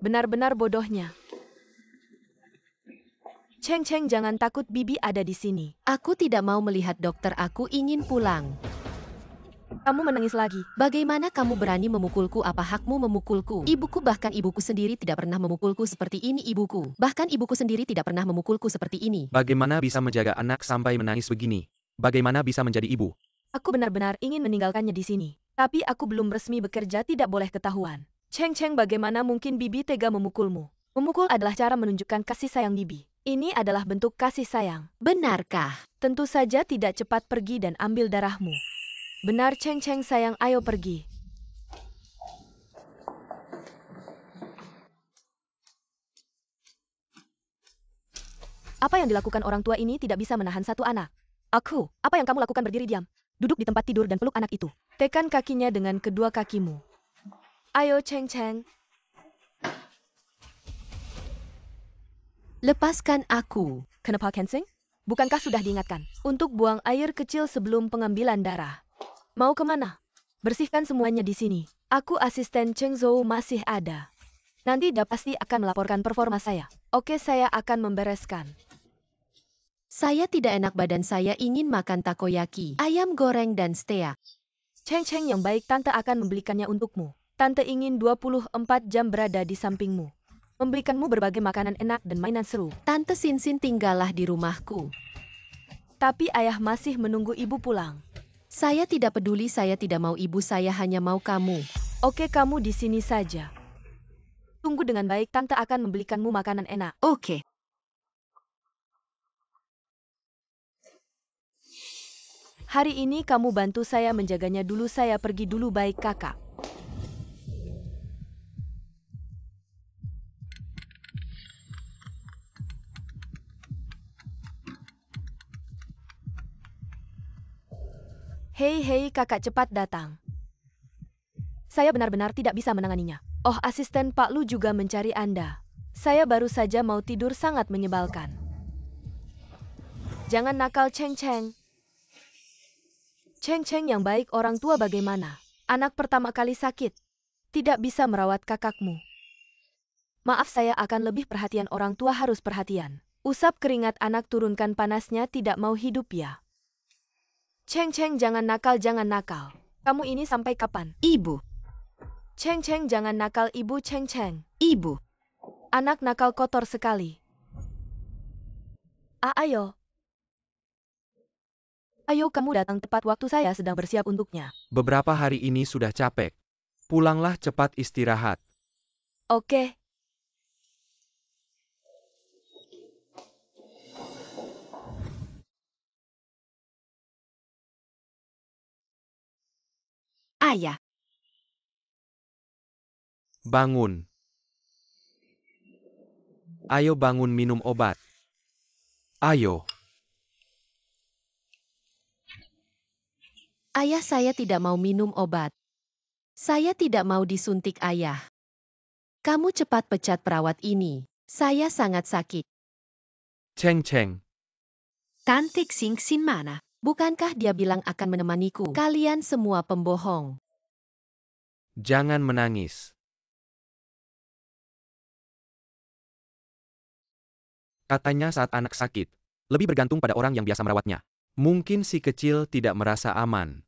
Benar-benar bodohnya. Cheng Cheng, jangan takut, Bibi ada di sini. Aku tidak mau melihat dokter, aku ingin pulang. Kamu menangis lagi. Bagaimana kamu berani memukulku? Apa hakmu memukulku? Ibuku, bahkan ibuku sendiri tidak pernah memukulku seperti ini. Bahkan ibuku sendiri tidak pernah memukulku seperti ini. Bagaimana bisa menjaga anak sampai menangis begini? Bagaimana bisa menjadi ibu? Aku benar-benar ingin meninggalkannya di sini. Tapi aku belum resmi bekerja, tidak boleh ketahuan. Cheng Cheng, bagaimana mungkin Bibi tega memukulmu? Memukul adalah cara menunjukkan kasih sayang Bibi. Ini adalah bentuk kasih sayang. Benarkah? Tentu saja tidak, cepat pergi dan ambil darahmu. Benar Cheng Cheng sayang, ayo pergi. Apa yang dilakukan orang tua ini tidak bisa menahan satu anak. Aku, apa yang kamu lakukan berdiri diam? Duduk di tempat tidur dan peluk anak itu. Tekan kakinya dengan kedua kakimu. Ayo Cheng Cheng. Lepaskan aku. Kenapa Kensing? Bukankah sudah diingatkan untuk buang air kecil sebelum pengambilan darah? Mau kemana? Bersihkan semuanya di sini. Aku asisten Cheng Zhou masih ada. Nanti dia pasti akan melaporkan performa saya. Oke, saya akan membereskan. Saya tidak enak badan, saya ingin makan takoyaki, ayam goreng dan steak. Cheng Cheng yang baik, tante akan membelikannya untukmu. Tante ingin 24 jam berada di sampingmu. Memberikanmu berbagai makanan enak dan mainan seru. Tante Sinsin tinggallah di rumahku. Tapi ayah masih menunggu ibu pulang. Saya tidak peduli, saya tidak mau ibu, saya hanya mau kamu. Oke, kamu di sini saja. Tunggu dengan baik, tante akan membelikanmu makanan enak. Oke. Hari ini kamu bantu saya menjaganya dulu, saya pergi dulu, baik kakak. Hei kakak, cepat datang. Saya benar-benar tidak bisa menanganinya. Oh, asisten Pak Lu juga mencari Anda. Saya baru saja mau tidur, sangat menyebalkan. Jangan nakal Cheng Cheng. Cheng Cheng yang baik, orang tua bagaimana? Anak pertama kali sakit. Tidak bisa merawat kakakmu. Maaf, saya akan lebih perhatian, orang tua harus perhatian. Usap keringat anak, turunkan panasnya, tidak mau hidup ya. Cheng Cheng, jangan nakal, jangan nakal. Kamu ini sampai kapan? Ibu. Cheng Cheng, jangan nakal, ibu. Cheng Cheng. Ibu. Anak nakal kotor sekali. Ayo. Ayo, kamu datang tepat waktu, saya sedang bersiap untuknya. Beberapa hari ini sudah capek. Pulanglah, cepat istirahat. Oke. Ayah. Bangun. Ayo bangun, minum obat. Ayo. Ayah, saya tidak mau minum obat. Saya tidak mau disuntik, ayah. Kamu cepat pecat perawat ini. Saya sangat sakit. Cheng Cheng. Tante Xingxin mana? Bukankah dia bilang akan menemaniku? Kalian semua pembohong. Jangan menangis. Katanya saat anak sakit, lebih bergantung pada orang yang biasa merawatnya. Mungkin si kecil tidak merasa aman.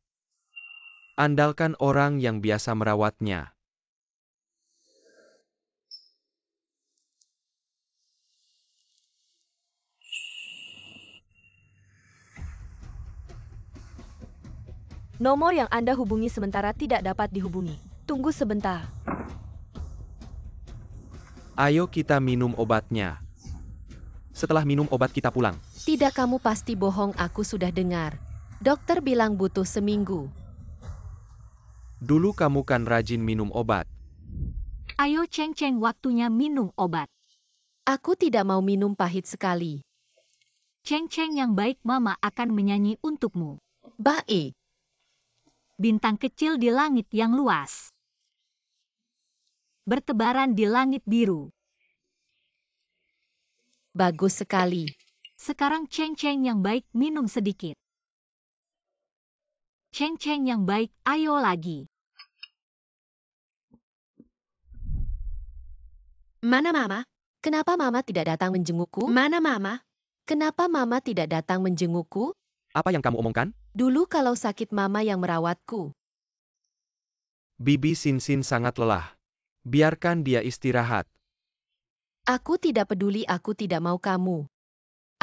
Andalkan orang yang biasa merawatnya. Nomor yang Anda hubungi sementara tidak dapat dihubungi. Tunggu sebentar. Ayo kita minum obatnya. Setelah minum obat kita pulang. Tidak, kamu pasti bohong, aku sudah dengar. Dokter bilang butuh seminggu. Dulu kamu kan rajin minum obat. Ayo Cheng Cheng, waktunya minum obat. Aku tidak mau minum, pahit sekali. Cheng Cheng yang baik, Mama akan menyanyi untukmu. Baik. Bintang kecil di langit yang luas. Bertebaran di langit biru. Bagus sekali. Sekarang Cheng Cheng yang baik minum sedikit. Cheng Cheng yang baik, ayo lagi. Mana Mama? Kenapa Mama tidak datang menjengukku? Mana Mama? Kenapa Mama tidak datang menjengukku? Apa yang kamu omongkan? Dulu kalau sakit Mama yang merawatku. Bibi Sinsin sangat lelah. Biarkan dia istirahat. Aku tidak peduli, aku tidak mau kamu.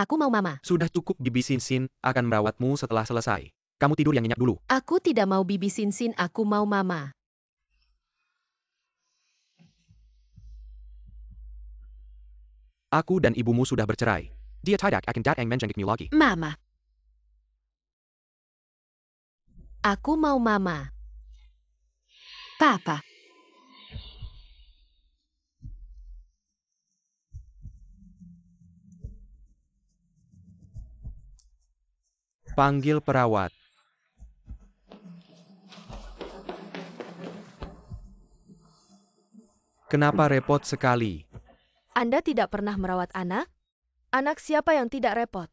Aku mau Mama. Sudah cukup, Bibi Sinsin akan merawatmu setelah selesai. Kamu tidur yang nyenyak dulu. Aku tidak mau Bibi Sinsin, aku mau Mama. Aku dan ibumu sudah bercerai. Dia tidak akan datang menjengukmu lagi. Mama. Aku mau Mama. Papa. Panggil perawat. Kenapa repot sekali? Anda tidak pernah merawat anak? Anak siapa yang tidak repot?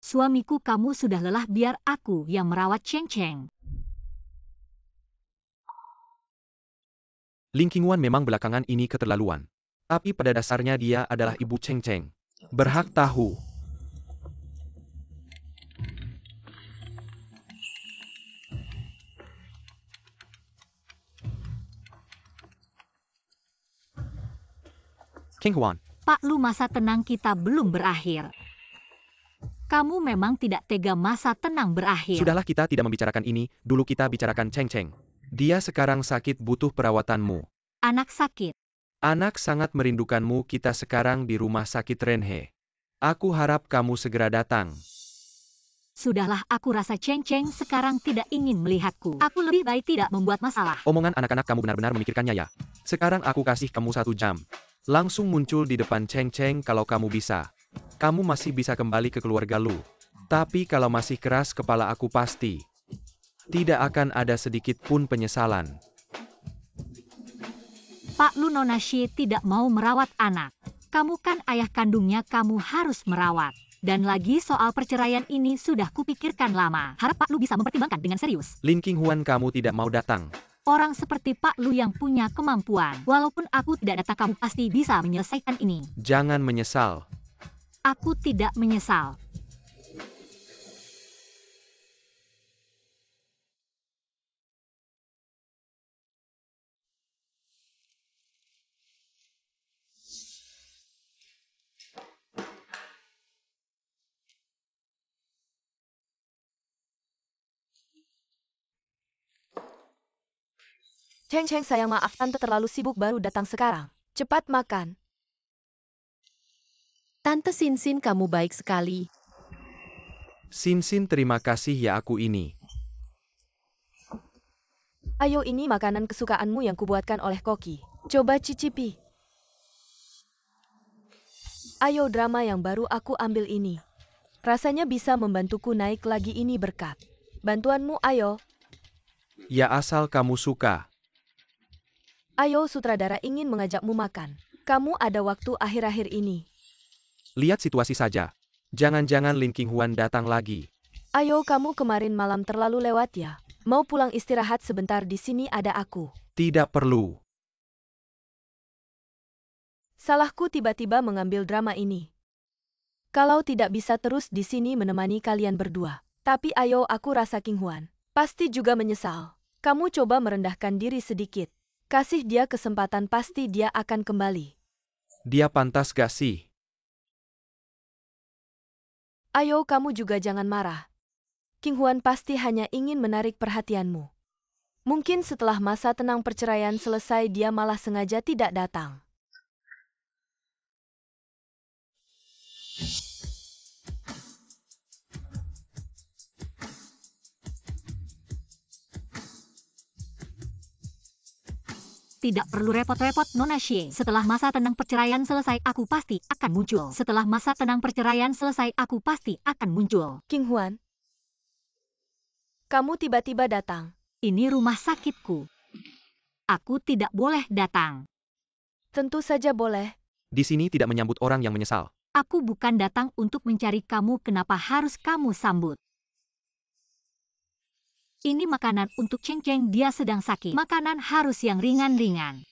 Suamiku, kamu sudah lelah, biar aku yang merawat Cheng Cheng. Ling Qinghuan memang belakangan ini keterlaluan. Tapi pada dasarnya dia adalah ibu Cheng Cheng. Berhak tahu. Qinghuan, Pak Lu, masa tenang kita belum berakhir. Kamu memang tidak tega masa tenang berakhir. sudahlah, kita tidak membicarakan ini, dulu kita bicarakan Cheng Cheng. Dia sekarang sakit, butuh perawatanmu. Anak sakit. Anak sangat merindukanmu, kita sekarang di rumah sakit Renhe. Aku harap kamu segera datang. Sudahlah, aku rasa Cheng Cheng sekarang tidak ingin melihatku. Aku lebih baik tidak membuat masalah. Omongan anak-anak kamu benar-benar memikirkannya ya. Sekarang aku kasih kamu 1 jam. Langsung muncul di depan Cheng Cheng kalau kamu bisa. Kamu masih bisa kembali ke keluarga Lu. Tapi kalau masih keras kepala, aku pasti tidak akan ada sedikit pun penyesalan. Pak Lu, Nona Xie tidak mau merawat anak. Kamu kan ayah kandungnya, kamu harus merawat. Dan lagi soal perceraian ini sudah kupikirkan lama. Harap Pak Lu bisa mempertimbangkan dengan serius. Ling Qinghuan, kamu tidak mau datang. Orang seperti Pak Lu yang punya kemampuan. Walaupun aku tidak datang, kamu pasti bisa menyelesaikan ini. Jangan menyesal. Aku tidak menyesal. Cheng Cheng sayang, maaf tante terlalu sibuk, baru datang sekarang. Cepat makan. Tante Sinsin, kamu baik sekali. Sinsin, terima kasih ya, aku ini. Ayo, ini makanan kesukaanmu yang kubuatkan oleh Koki. Coba cicipi. Ayo, drama yang baru aku ambil ini. Rasanya bisa membantuku naik lagi, ini berkat bantuanmu, ayo. Ya, asal kamu suka. Ayo, sutradara ingin mengajakmu makan. Kamu ada waktu akhir-akhir ini. Lihat situasi saja. Jangan-jangan Ling Qinghuan datang lagi. Ayo, kamu kemarin malam terlalu lewat ya. Mau pulang istirahat sebentar, di sini ada aku. Tidak perlu. Salahku tiba-tiba mengambil drama ini. Kalau tidak bisa terus di sini menemani kalian berdua. Tapi ayo, aku rasa Qinghuan pasti juga menyesal. Kamu coba merendahkan diri sedikit. Kasih dia kesempatan, pasti dia akan kembali. Dia pantas gak sih? Ayo, kamu juga jangan marah. Qinghuan pasti hanya ingin menarik perhatianmu. Mungkin setelah masa tenang perceraian selesai dia malah sengaja tidak datang. Tidak perlu repot-repot, Nona Xie. Setelah masa tenang perceraian selesai, aku pasti akan muncul. Setelah masa tenang perceraian selesai, aku pasti akan muncul. King Huan, kamu tiba-tiba datang. Ini rumah sakitku. Aku tidak boleh datang. Tentu saja boleh. Di sini tidak menyambut orang yang menyesal. Aku bukan datang untuk mencari kamu, kenapa harus kamu sambut? Ini makanan untuk Cheng Cheng, dia sedang sakit. Makanan harus yang ringan-ringan.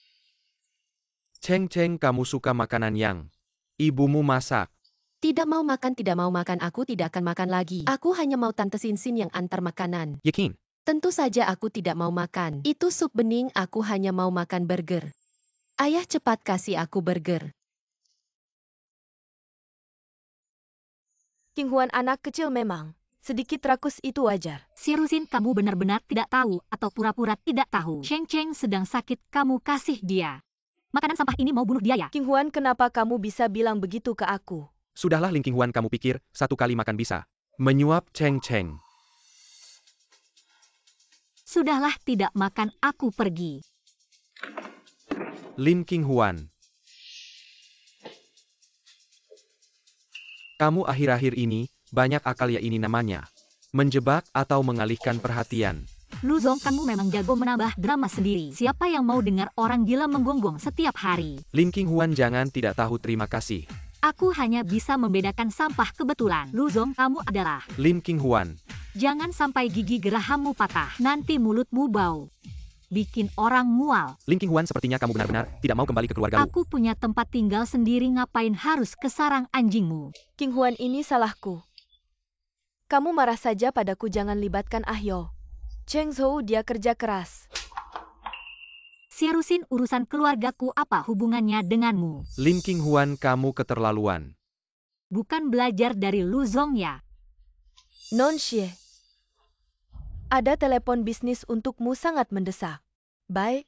Cheng Cheng, kamu suka makanan yang ibumu masak. Tidak mau makan, aku tidak akan makan lagi. Aku hanya mau Tante Sinsin yang antar makanan. Yakin? Tentu saja aku tidak mau makan. Itu sup bening, aku hanya mau makan burger. Ayah cepat kasih aku burger. King Huan anak kecil memang. Sedikit rakus itu wajar. Sirusin, kamu benar-benar tidak tahu atau pura-pura tidak tahu. Cheng Cheng sedang sakit, kamu kasih dia. Makanan sampah ini mau bunuh dia ya? King Huan, kenapa kamu bisa bilang begitu ke aku? Sudahlah Ling King Huan, kamu pikir satu kali makan bisa menyuap Cheng Cheng. Sudahlah, tidak makan, aku pergi. Lin King Huan. Kamu akhir-akhir ini banyak akal ya, ini namanya menjebak atau mengalihkan perhatian. Luzong, kamu memang jago menambah drama sendiri. Siapa yang mau dengar orang gila menggonggong setiap hari? Lin King Huan, jangan tidak tahu terima kasih. Aku hanya bisa membedakan sampah kebetulan. Luzong, kamu adalah... Lin King Huan. Jangan sampai gigi gerahammu patah, nanti mulutmu bau. Bikin orang mual. Lin King Huan, sepertinya kamu benar-benar tidak mau kembali ke keluargamu. Aku punya tempat tinggal sendiri, ngapain harus ke sarang anjingmu? King Huan, ini salahku. Kamu marah saja padaku, jangan libatkan Ahyo. Cheng Zhou, dia kerja keras. Sirusin urusan keluargaku, apa hubungannya denganmu? Lin King Huan, kamu keterlaluan. Bukan belajar dari Luzong ya? Non Xie. Ada telepon bisnis untukmu, sangat mendesak. Bye.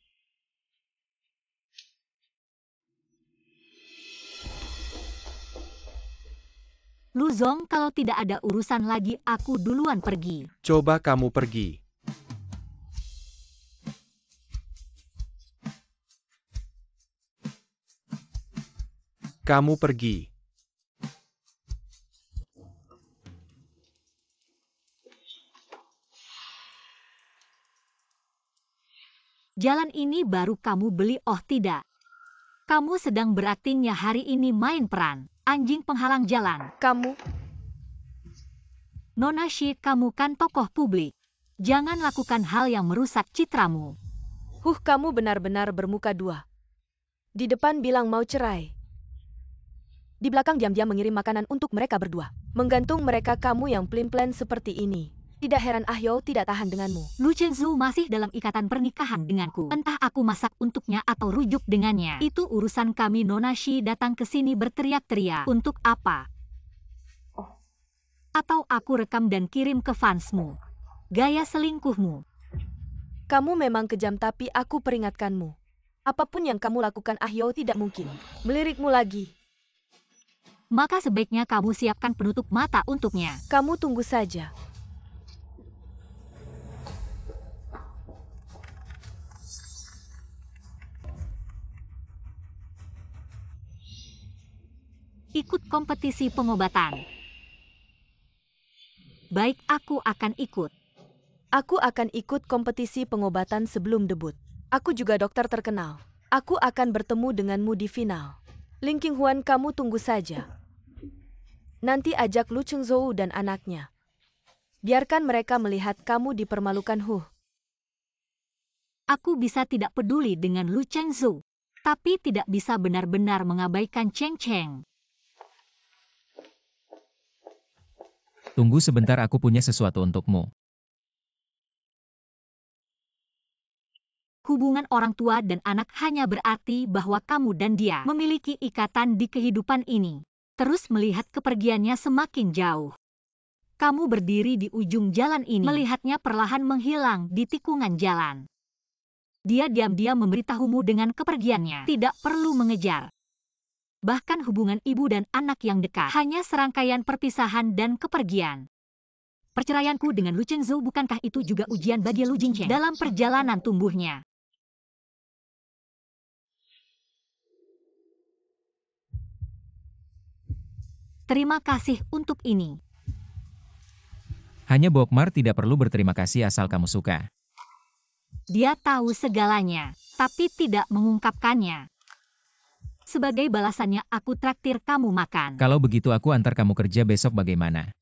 Luzong, kalau tidak ada urusan lagi, aku duluan pergi. Coba kamu pergi. Kamu pergi. Jalan ini baru kamu beli, oh tidak. Kamu sedang beraktingnya hari ini, main peran anjing penghalang jalan. Kamu, Nona Xie, kamu kan tokoh publik. Jangan lakukan hal yang merusak citramu. kamu benar-benar bermuka dua. Di depan bilang mau cerai. Di belakang diam-diam mengirim makanan untuk mereka berdua. Menggantung mereka, kamu yang pelin-pelan seperti ini. Tidak heran Ahyo tidak tahan denganmu. Lu Chengzu masih dalam ikatan pernikahan denganku. Entah aku masak untuknya atau rujuk dengannya. Itu urusan kami. Nona Xie datang ke sini berteriak-teriak. Untuk apa? Atau aku rekam dan kirim ke fansmu. Gaya selingkuhmu. Kamu memang kejam, tapi aku peringatkanmu. Apapun yang kamu lakukan Ahyo tidak mungkin melirikmu lagi. Maka sebaiknya kamu siapkan penutup mata untuknya. Kamu tunggu saja. Ikut kompetisi pengobatan. Baik, aku akan ikut. Aku akan ikut kompetisi pengobatan sebelum debut. Aku juga dokter terkenal. Aku akan bertemu denganmu di final. Ling King Huan, kamu tunggu saja. Nanti ajak Lu Chengzhou dan anaknya. Biarkan mereka melihat kamu dipermalukan. Aku bisa tidak peduli dengan Lu Chengzhou, tapi tidak bisa benar-benar mengabaikan Cheng Cheng. Tunggu sebentar, aku punya sesuatu untukmu. Hubungan orang tua dan anak hanya berarti bahwa kamu dan dia memiliki ikatan di kehidupan ini. Terus melihat kepergiannya semakin jauh. Kamu berdiri di ujung jalan ini, melihatnya perlahan menghilang di tikungan jalan. Dia diam-diam memberitahumu dengan kepergiannya. Tidak perlu mengejar. Bahkan hubungan ibu dan anak yang dekat hanya serangkaian perpisahan dan kepergian. Perceraianku dengan Lu Chengzhou, bukankah itu juga ujian bagi Lu Jingcheng dalam perjalanan tumbuhnya? Terima kasih untuk ini. Hanya Bokmar tidak perlu berterima kasih asal kamu suka. Dia tahu segalanya, tapi tidak mengungkapkannya. Sebagai balasannya aku traktir kamu makan. Kalau begitu aku antar kamu kerja besok bagaimana?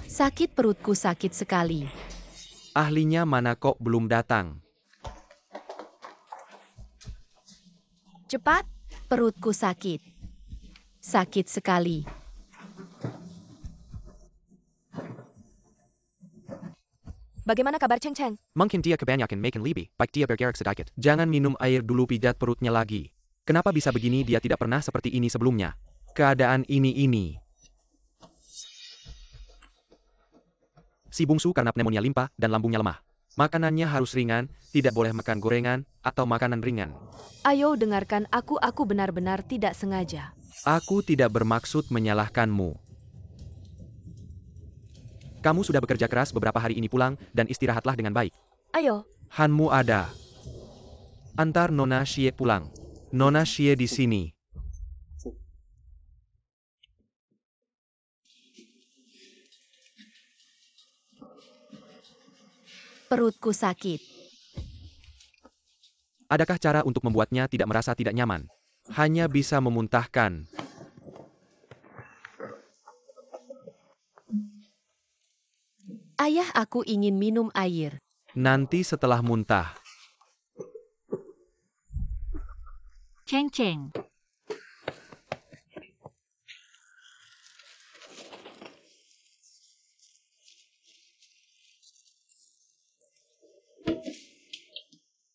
Sakit perutku sakit sekali. Ahlinya mana kok belum datang? Cepat, perutku sakit. Sakit sekali. Bagaimana kabar Cheng Cheng? Mungkin dia kebanyakan makan lebih baik dia bergerak sedikit. Jangan minum air dulu, pijat perutnya lagi. Kenapa bisa begini? Dia tidak pernah seperti ini sebelumnya. Keadaan ini. Si bungsu karena pneumonia limpa dan lambungnya lemah. Makanannya harus ringan, tidak boleh makan gorengan atau makanan ringan. Ayo dengarkan aku benar-benar tidak sengaja. Aku tidak bermaksud menyalahkanmu. Kamu sudah bekerja keras beberapa hari ini, pulang dan istirahatlah dengan baik. Ayo. Hanmu ada. Antar Nona Xie pulang. Nona Xie di sini. Perutku sakit. Adakah cara untuk membuatnya tidak merasa tidak nyaman? Hanya bisa memuntahkan. Ayah, aku ingin minum air. Nanti setelah muntah. Cheng Cheng.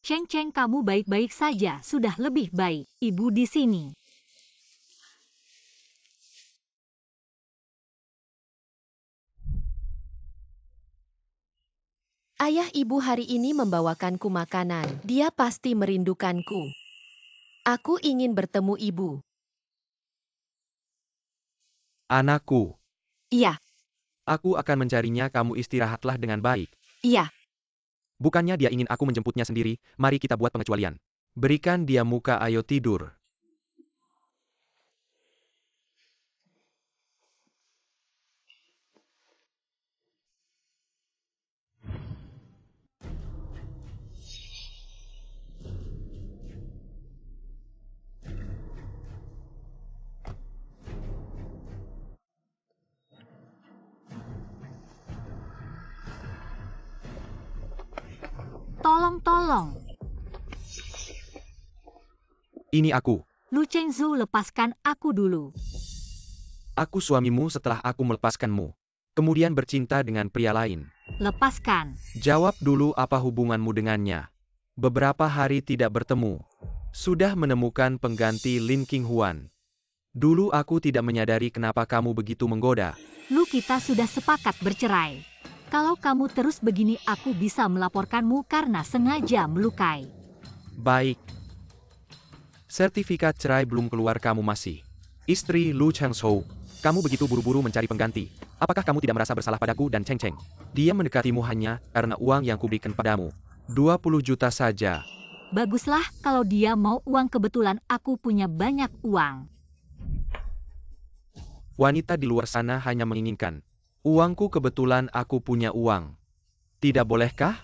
Cheng Cheng, kamu baik-baik saja. Sudah lebih baik. Ibu di sini. Ayah, ibu hari ini membawakanku makanan. Dia pasti merindukanku. Aku ingin bertemu ibu. Anakku. Iya, Aku akan mencarinya, kamu istirahatlah dengan baik. iya. Bukannya dia ingin aku menjemputnya sendiri, mari kita buat pengecualian. Berikan dia muka, ayo tidur. Tolong. Ini aku. Lu Chengzhou, lepaskan aku dulu. Aku suamimu setelah aku melepaskanmu. Kemudian bercinta dengan pria lain. Lepaskan. Jawab dulu, apa hubunganmu dengannya? Beberapa hari tidak bertemu. Sudah menemukan pengganti Lin Qinghuan. Dulu aku tidak menyadari kenapa kamu begitu menggoda. Lu, kita sudah sepakat bercerai. Kalau kamu terus begini, aku bisa melaporkanmu karena sengaja melukai. Baik. Sertifikat cerai belum keluar, kamu masih istri Lu Chengzhou. Kamu begitu buru-buru mencari pengganti. Apakah kamu tidak merasa bersalah padaku dan Cheng Cheng? Dia mendekatimu hanya karena uang yang kuberikan padamu. 20 juta saja. Baguslah kalau dia mau uang, kebetulan aku punya banyak uang. Wanita di luar sana hanya menginginkan uangku, kebetulan aku punya uang. Tidak bolehkah?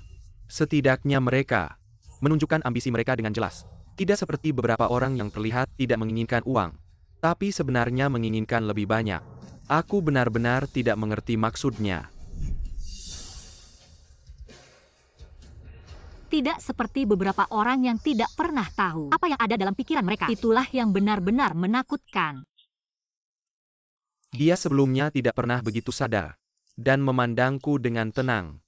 Setidaknya mereka menunjukkan ambisi mereka dengan jelas. Tidak seperti beberapa orang yang terlihat tidak menginginkan uang, tapi sebenarnya menginginkan lebih banyak. Aku benar-benar tidak mengerti maksudnya. Tidak seperti beberapa orang yang tidak pernah tahu apa yang ada dalam pikiran mereka. Itulah yang benar-benar menakutkan. Dia sebelumnya tidak pernah begitu sadar dan memandangku dengan tenang.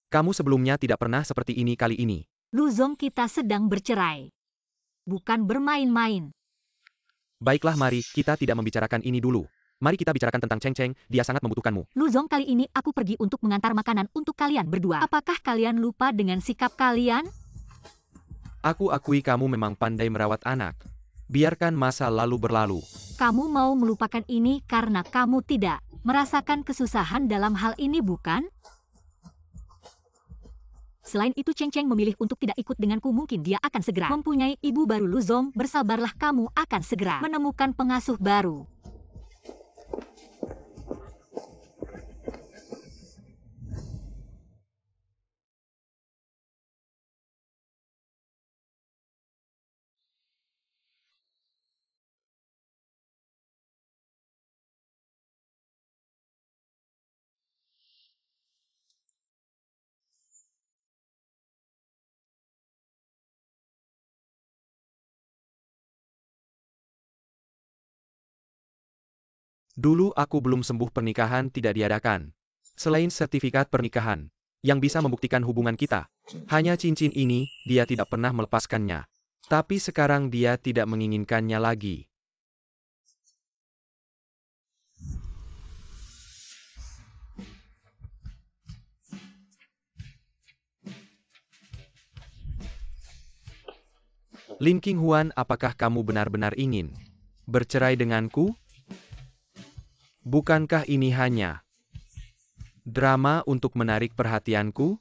Kamu sebelumnya tidak pernah seperti ini kali ini. Lu Zong, kita sedang bercerai. Bukan bermain-main. Baiklah, mari kita tidak membicarakan ini dulu. Mari kita bicarakan tentang Cheng Cheng, dia sangat membutuhkanmu. Luzong, kali ini aku pergi untuk mengantar makanan untuk kalian berdua. Apakah kalian lupa dengan sikap kalian? Aku akui kamu memang pandai merawat anak. Biarkan masa lalu berlalu. Kamu mau melupakan ini karena kamu tidak merasakan kesusahan dalam hal ini, bukan? Selain itu, Cheng Cheng memilih untuk tidak ikut denganku. Mungkin dia akan segera mempunyai ibu baru. Luzong, bersabarlah, kamu akan segera menemukan pengasuh baru. Dulu aku belum sembuh, pernikahan tidak diadakan. Selain sertifikat pernikahan, yang bisa membuktikan hubungan kita. Hanya cincin ini, dia tidak pernah melepaskannya. Tapi sekarang dia tidak menginginkannya lagi. Lin Qinghuan, apakah kamu benar-benar ingin bercerai denganku? Bukankah ini hanya drama untuk menarik perhatianku?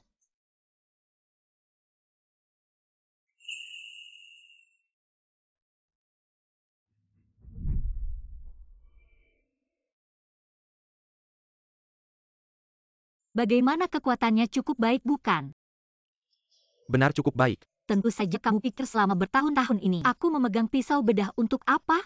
Bagaimana kekuatannya, cukup baik, bukan? Benar, cukup baik. Tentu saja kamu pikir selama bertahun-tahun ini aku memegang pisau bedah untuk apa?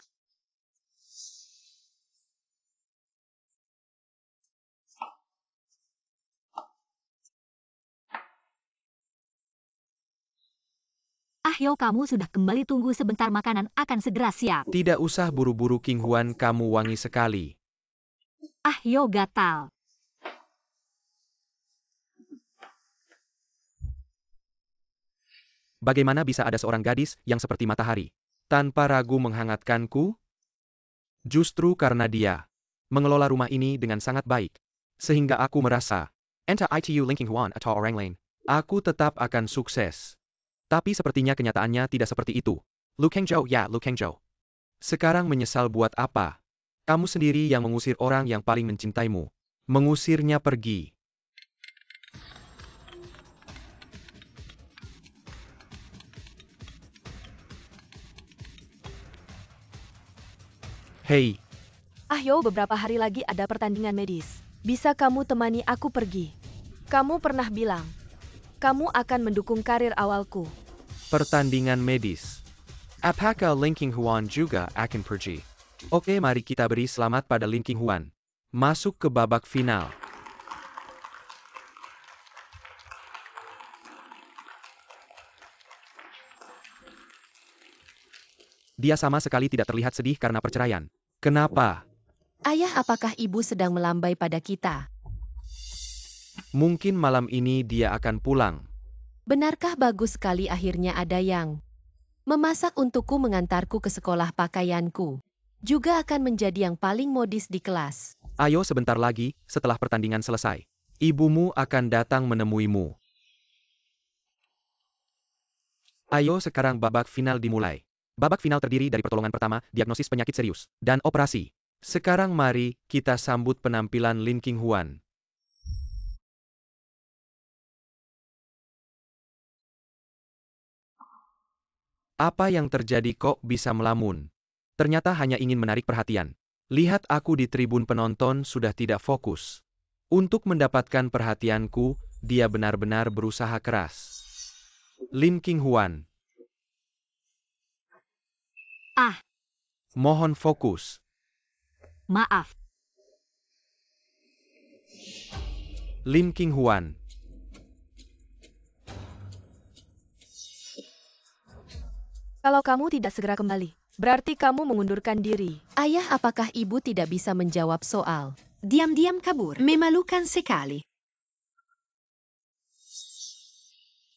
Ahyo, kamu sudah kembali, tunggu sebentar, makanan akan segera siap. Tidak usah buru-buru, Qinghuan, kamu wangi sekali. Ahyo gatal. Bagaimana bisa ada seorang gadis yang seperti matahari tanpa ragu menghangatkanku? Justru karena dia mengelola rumah ini dengan sangat baik, sehingga aku merasa, entah itu Lin Qinghuan atau orang lain, aku tetap akan sukses. Tapi sepertinya kenyataannya tidak seperti itu. Lu Kengzhou, ya Lu Kengzhou. Sekarang menyesal buat apa? Kamu sendiri yang mengusir orang yang paling mencintaimu. Mengusirnya pergi. Hei, Ahyo, beberapa hari lagi ada pertandingan medis. Bisa kamu temani aku pergi? Kamu pernah bilang, kamu akan mendukung karir awalku. pertandingan medis. Apakah Lin Qinghuan juga akan pergi? Oke, mari kita beri selamat pada Lin Qinghuan. Masuk ke babak final. Dia sama sekali tidak terlihat sedih karena perceraian. Kenapa? Ayah, apakah ibu sedang melambai pada kita? Mungkin malam ini dia akan pulang. Benarkah bagus sekali, akhirnya ada yang memasak untukku, mengantarku ke sekolah pakaianku. Juga akan menjadi yang paling modis di kelas. Ayo, sebentar lagi, setelah pertandingan selesai. Ibumu akan datang menemuimu. Ayo, sekarang babak final dimulai. Babak final terdiri dari pertolongan pertama, diagnosis penyakit serius, dan operasi. Sekarang mari kita sambut penampilan Lin Qinghuan. Apa yang terjadi, kok bisa melamun? Ternyata hanya ingin menarik perhatian. Lihat, aku di tribun penonton sudah tidak fokus. Untuk mendapatkan perhatianku, dia benar-benar berusaha keras. Lin Qinghuan. Ah, Mohon fokus. maaf. Lin Qinghuan. Kalau kamu tidak segera kembali, berarti kamu mengundurkan diri. Ayah, apakah ibu tidak bisa menjawab soal? Diam-diam kabur, memalukan sekali.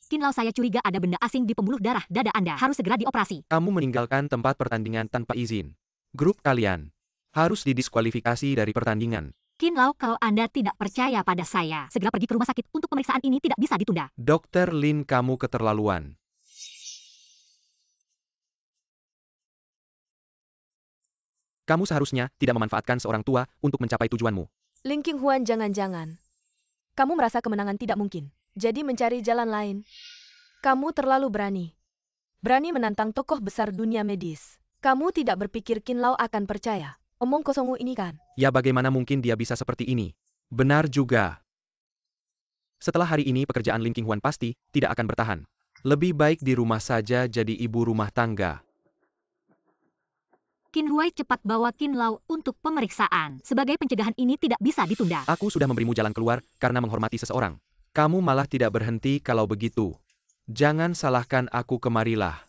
Kinlau, saya curiga ada benda asing di pembuluh darah dada Anda. Harus segera dioperasi. Kamu meninggalkan tempat pertandingan tanpa izin. Grup kalian Harus didiskualifikasi dari pertandingan. Qin Lao, kalau Anda tidak percaya pada saya, segera pergi ke rumah sakit untuk pemeriksaan ini tidak bisa ditunda. Dokter Lin, kamu keterlaluan. Kamu seharusnya tidak memanfaatkan seorang tua untuk mencapai tujuanmu. Lin Qinghuan, jangan-jangan. Kamu merasa kemenangan tidak mungkin. Jadi mencari jalan lain. Kamu terlalu berani. Berani menantang tokoh besar dunia medis. Kamu tidak berpikir Qin Lao akan percaya. Omong kosongmu ini kan? Ya bagaimana mungkin dia bisa seperti ini? Benar juga. Setelah hari ini pekerjaan Lin Qinghuan pasti tidak akan bertahan. Lebih baik di rumah saja jadi ibu rumah tangga. Qin Huai, cepat bawa Qin Lao untuk pemeriksaan. Sebagai pencegahan ini tidak bisa ditunda. Aku sudah memberimu jalan keluar karena menghormati seseorang. Kamu malah tidak berhenti kalau begitu. Jangan salahkan aku, kemarilah.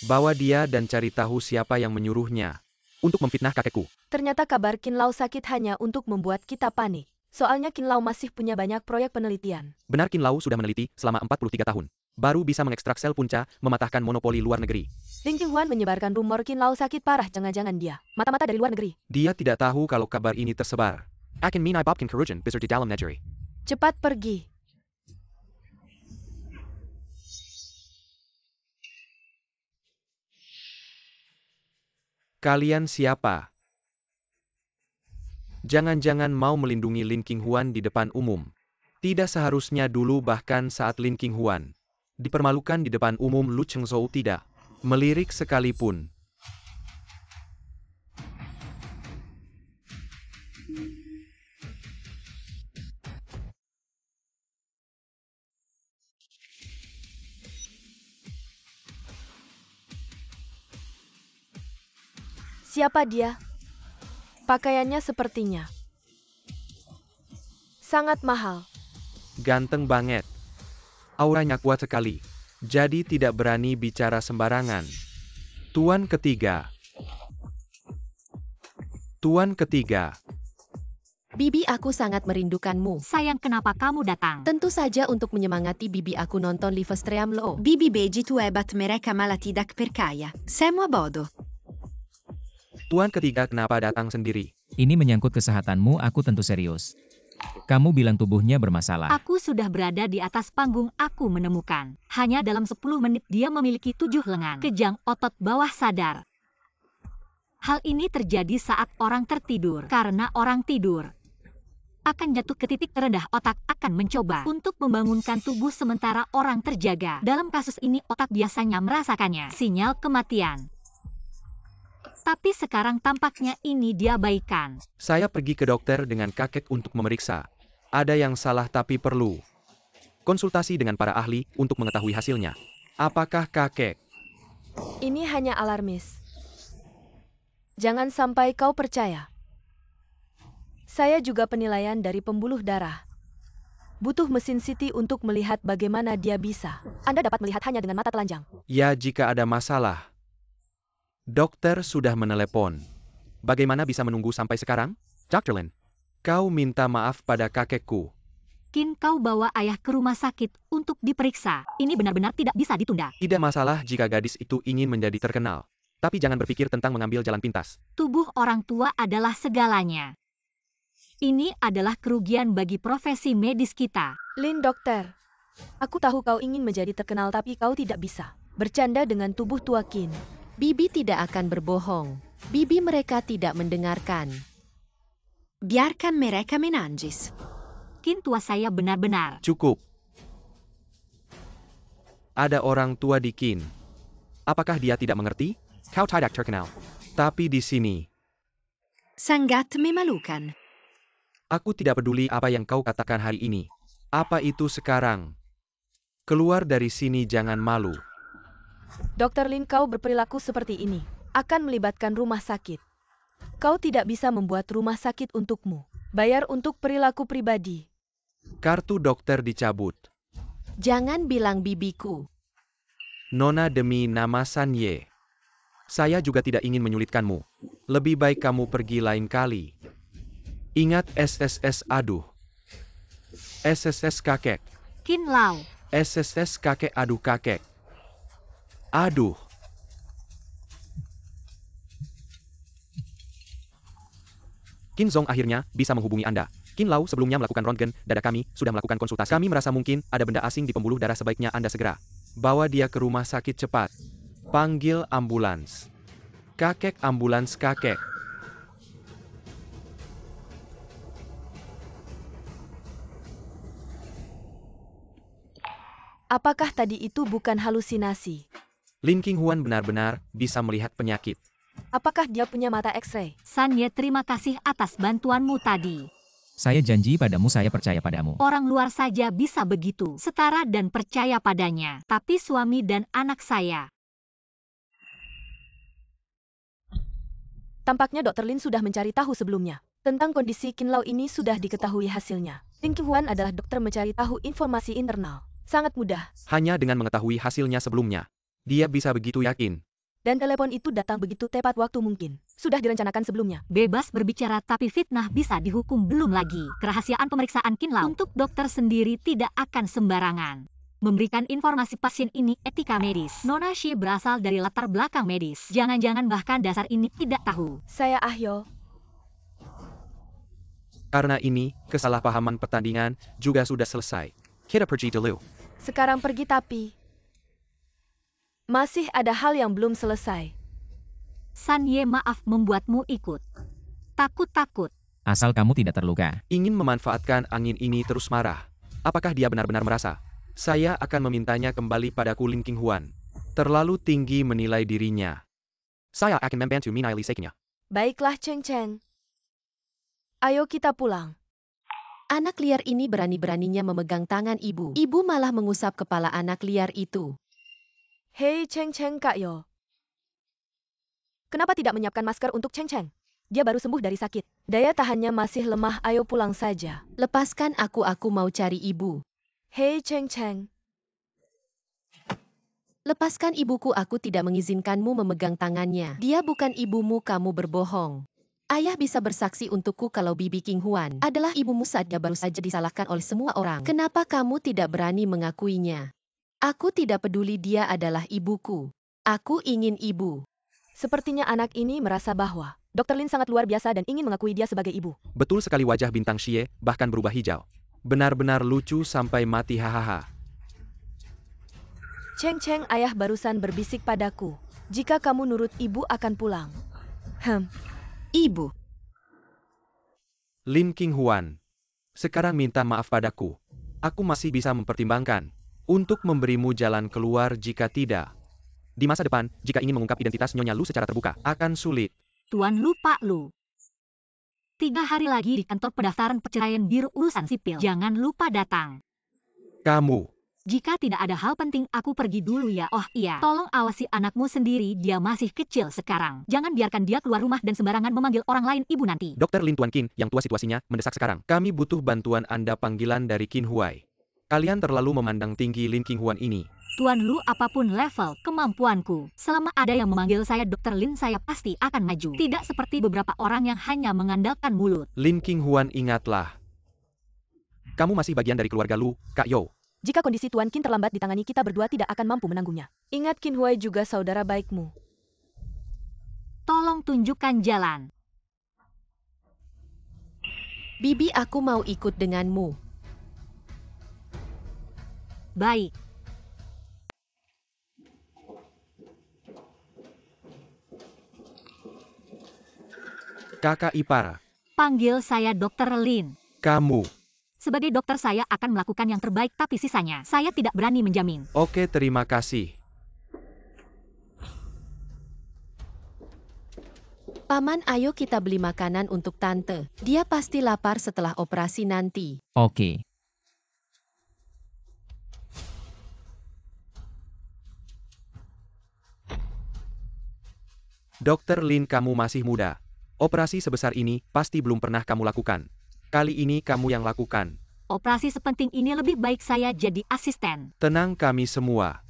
Bawa dia dan cari tahu siapa yang menyuruhnya untuk memfitnah kakekku. Ternyata kabar Qin Lao sakit hanya untuk membuat kita panik. Soalnya Qin Lao masih punya banyak proyek penelitian. Benar, Qin Lao sudah meneliti selama 43 tahun. Baru bisa mengekstrak sel punca, mematahkan monopoli luar negeri. Lin Qinghuan menyebarkan rumor Qin Lao sakit parah, jangan-jangan dia mata-mata dari luar negeri. Dia tidak tahu kalau kabar ini tersebar. Akan minai Bobkin Kerujan besar di dalam negeri. Cepat pergi. Kalian siapa? Jangan-jangan mau melindungi Lin Qinghuan di depan umum. Tidak seharusnya dulu, bahkan saat Lin Qinghuan dipermalukan di depan umum, Lu Chengzhou tidak melirik sekalipun. Siapa dia? Pakaiannya sepertinya sangat mahal. Ganteng banget. Auranya kuat sekali. Jadi tidak berani bicara sembarangan. Tuan ketiga. Tuan ketiga. Bibi, aku sangat merindukanmu. Sayang, kenapa kamu datang? Tentu saja untuk menyemangati bibi aku nonton Livestream lo. Bibi Beji tu ebat mereka malah tidak percaya. Semua bodoh. Tuan ketiga, kenapa datang sendiri? Ini menyangkut kesehatanmu, aku tentu serius. Kamu bilang tubuhnya bermasalah. Aku sudah berada di atas panggung, aku menemukan. Hanya dalam 10 menit dia memiliki 7 lengan, kejang otot bawah sadar. Hal ini terjadi saat orang tertidur. Karena orang tidur akan jatuh ke titik terendah, otak akan mencoba untuk membangunkan tubuh sementara orang terjaga. Dalam kasus ini otak biasanya merasakannya, sinyal kematian. Tapi sekarang tampaknya ini diabaikan. Saya pergi ke dokter dengan kakek untuk memeriksa. Ada yang salah tapi perlu konsultasi dengan para ahli untuk mengetahui hasilnya. Apakah kakek? Ini hanya alarmis. Jangan sampai kau percaya. Saya juga penilaian dari pembuluh darah. Butuh mesin CT untuk melihat bagaimana dia bisa. Anda dapat melihat hanya dengan mata telanjang. Ya, jika ada masalah. Dokter sudah menelepon. Bagaimana bisa menunggu sampai sekarang? Dr. Lin, kau minta maaf pada kakekku. Qin, kau bawa ayah ke rumah sakit untuk diperiksa. Ini benar-benar tidak bisa ditunda. Tidak masalah jika gadis itu ingin menjadi terkenal. Tapi jangan berpikir tentang mengambil jalan pintas. Tubuh orang tua adalah segalanya. Ini adalah kerugian bagi profesi medis kita. Lin, dokter. Aku tahu kau ingin menjadi terkenal tapi kau tidak bisa bercanda dengan tubuh tua Qin. Bibi tidak akan berbohong. Bibi mereka tidak mendengarkan. Biarkan mereka menangis. Qin, tua saya benar-benar. Cukup. Ada orang tua di Qin. Apakah dia tidak mengerti? Kau tidak terkenal. Tapi di sini, Sangat memalukan. aku tidak peduli apa yang kau katakan hari ini. Apa itu sekarang? Keluar dari sini, jangan malu. Dokter Lin, kau berperilaku seperti ini akan melibatkan rumah sakit. Kau tidak bisa membuat rumah sakit untukmu. Bayar untuk perilaku pribadi. Kartu dokter dicabut. Jangan bilang bibiku. Nona, demi nama Sanye. Saya juga tidak ingin menyulitkanmu. Lebih baik kamu pergi lain kali. Ingat SSS, aduh. SSS kakek. Qin Lao. SSS kakek, aduh kakek. Aduh. Qin Zong akhirnya bisa menghubungi Anda. Qin Lau sebelumnya melakukan röntgen dada kami, sudah melakukan konsultasi. Kami merasa mungkin ada benda asing di pembuluh darah, sebaiknya Anda segera bawa dia ke rumah sakit cepat. Panggil ambulans. Kakek, ambulans kakek. Apakah tadi itu bukan halusinasi? Lin Qinghuan benar-benar bisa melihat penyakit. Apakah dia punya mata X-ray? San Ye, terima kasih atas bantuanmu tadi. Saya janji padamu, saya percaya padamu. Orang luar saja bisa begitu, setara dan percaya padanya. Tapi suami dan anak saya. Tampaknya Dr. Lin sudah mencari tahu sebelumnya. Tentang kondisi Qin Lau ini sudah diketahui hasilnya. Lin Qinghuan adalah dokter mencari tahu informasi internal. Sangat mudah. Hanya dengan mengetahui hasilnya sebelumnya, dia bisa begitu yakin. Dan telepon itu datang begitu tepat waktu mungkin. Sudah direncanakan sebelumnya. Bebas berbicara tapi fitnah bisa dihukum, belum lagi kerahasiaan pemeriksaan Qin Lau. Untuk dokter sendiri tidak akan sembarangan memberikan informasi pasien ini, etika medis. Nona Xie berasal dari latar belakang medis. Jangan-jangan bahkan dasar ini tidak tahu. Saya Ahyo. Karena ini, kesalahpahaman pertandingan juga sudah selesai. Kita pergi dulu. Sekarang pergi tapi masih ada hal yang belum selesai. San Ye, maaf membuatmu ikut. Takut-takut. Asal kamu tidak terluka. Ingin memanfaatkan angin ini terus marah. Apakah dia benar-benar merasa? Saya akan memintanya kembali padaku. Lin Qinghuan terlalu tinggi menilai dirinya. Saya akan membantu menilai sekinya. Baiklah Cheng Cheng. Ayo kita pulang. Anak liar ini berani-beraninya memegang tangan ibu. Ibu malah mengusap kepala anak liar itu. Hei Cheng Cheng Kak Yo. Kenapa tidak menyiapkan masker untuk Cheng Cheng? Dia baru sembuh dari sakit. Daya tahannya masih lemah, ayo pulang saja. Lepaskan aku mau cari ibu. Hei Cheng Cheng. Lepaskan ibuku, aku tidak mengizinkanmu memegang tangannya. Dia bukan ibumu, kamu berbohong. Ayah bisa bersaksi untukku kalau Bibi Qinghuan adalah ibumu saat dia baru saja disalahkan oleh semua orang. Kenapa kamu tidak berani mengakuinya? Aku tidak peduli, dia adalah ibuku. Aku ingin ibu. Sepertinya anak ini merasa bahwa Dr. Lin sangat luar biasa dan ingin mengakui dia sebagai ibu. Betul sekali, wajah bintang Xie bahkan berubah hijau. Benar-benar lucu sampai mati, hahaha. Cheng Cheng, ayah barusan berbisik padaku. Jika kamu nurut, ibu akan pulang. Ibu. Lin Qinghuan, sekarang minta maaf padaku. Aku masih bisa mempertimbangkan untuk memberimu jalan keluar. Jika tidak, di masa depan, jika ingin mengungkap identitas Nyonya Lu secara terbuka, akan sulit. Tuan Lu, Pak Lu. 3 hari lagi di kantor pendaftaran perceraian Biro Urusan Sipil. Jangan lupa datang. Kamu. Jika tidak ada hal penting, aku pergi dulu ya. Oh iya, tolong awasi anakmu sendiri, dia masih kecil sekarang. Jangan biarkan dia keluar rumah dan sembarangan memanggil orang lain ibu nanti. Dr. Lin, Tuan Qin, yang tua, situasinya mendesak sekarang. Kami butuh bantuan Anda. Panggilan dari Qin Huai. Kalian terlalu memandang tinggi Lin Qinghuan ini. Tuan Lu, apapun level kemampuanku, selama ada yang memanggil saya Dr. Lin, saya pasti akan maju. Tidak seperti beberapa orang yang hanya mengandalkan mulut. Lin Qinghuan, ingatlah. Kamu masih bagian dari keluarga Lu, Kak Yo. Jika kondisi Tuan Qin terlambat ditangani, kita berdua tidak akan mampu menanggungnya. Ingat, Qin Huai juga saudara baikmu. Tolong tunjukkan jalan. Bibi, aku mau ikut denganmu. Baik. Kakak ipar. Panggil saya Dr. Lin. Kamu. Sebagai dokter saya akan melakukan yang terbaik, tapi sisanya saya tidak berani menjamin. Oke, terima kasih. Paman, ayo kita beli makanan untuk tante. Dia pasti lapar setelah operasi nanti. Oke. Dr. Lin, kamu masih muda. Operasi sebesar ini pasti belum pernah kamu lakukan. Kali ini kamu yang lakukan. Operasi sepenting ini lebih baik saya jadi asisten. Tenang, kami semua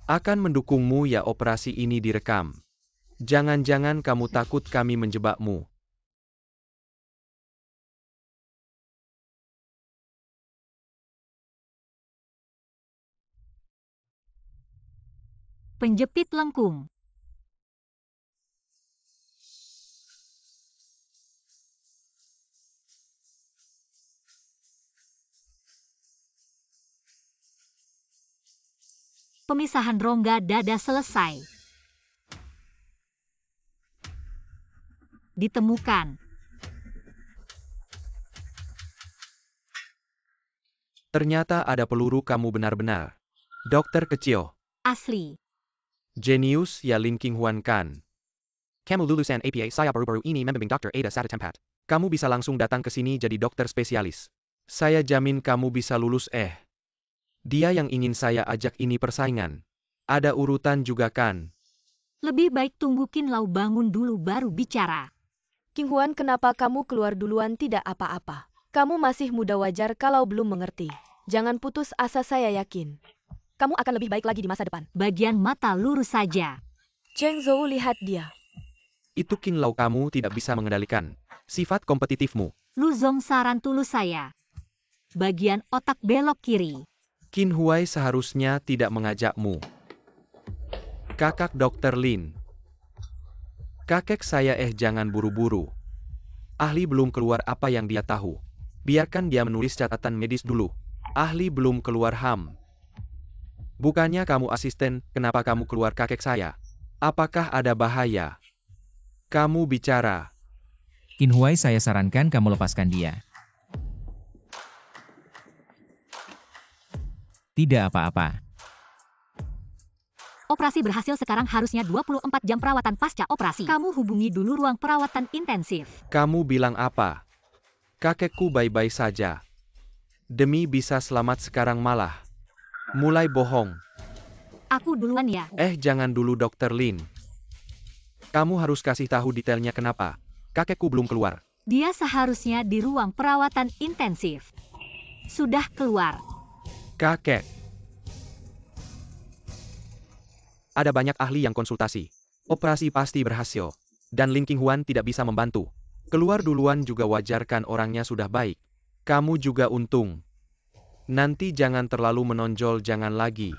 akan mendukungmu ya. Operasi ini direkam. Jangan-jangan kamu takut kami menjebakmu. Penjepit lengkung. Pemisahan rongga dada selesai. Ditemukan. Ternyata ada peluru kamu benar-benar. Dokter kecil. Asli. Jenius ya Lin King Huan kan. Kamu lulusan APA saya baru-baru ini membimbing Dr. Ada satu tempat. Kamu bisa langsung datang ke sini jadi dokter spesialis. Saya jamin kamu bisa lulus. Dia yang ingin saya ajak ini persaingan. Ada urutan juga kan? Lebih baik tunggu Qin Lau bangun dulu baru bicara. King Huan, kenapa kamu keluar duluan? Tidak apa-apa. Kamu masih muda, wajar kalau belum mengerti. Jangan putus asa, saya yakin. Kamu akan lebih baik lagi di masa depan. Bagian mata lurus saja. Cheng Zhou, lihat dia. Itu Qin Lau, kamu tidak bisa mengendalikan sifat kompetitifmu. Lu Zong, saran tulus saya. Bagian otak belok kiri. Qin Huai seharusnya tidak mengajakmu. Kakak Dr. Lin. Kakek saya, jangan buru-buru. Ahli belum keluar apa yang dia tahu. Biarkan dia menulis catatan medis dulu. Ahli belum keluar ham. Bukannya kamu asisten, kenapa kamu keluar kakek saya? Apakah ada bahaya? Kamu bicara. Qin Huai, saya sarankan kamu lepaskan dia. Tidak apa-apa. Operasi berhasil, sekarang harusnya 24 jam perawatan pasca operasi. Kamu hubungi dulu ruang perawatan intensif. Kamu bilang apa? Kakekku baik-baik saja. Demi bisa selamat sekarang malah mulai bohong. Aku duluan ya. Jangan dulu Dr. Lin. Kamu harus kasih tahu detailnya kenapa kakekku belum keluar. Dia seharusnya di ruang perawatan intensif. Sudah keluar. Kakek. Ada banyak ahli yang konsultasi. Operasi pasti berhasil. Dan Lin King Huan tidak bisa membantu. Keluar duluan juga wajar kan, orangnya sudah baik. Kamu juga untung. Nanti jangan terlalu menonjol, jangan lagi.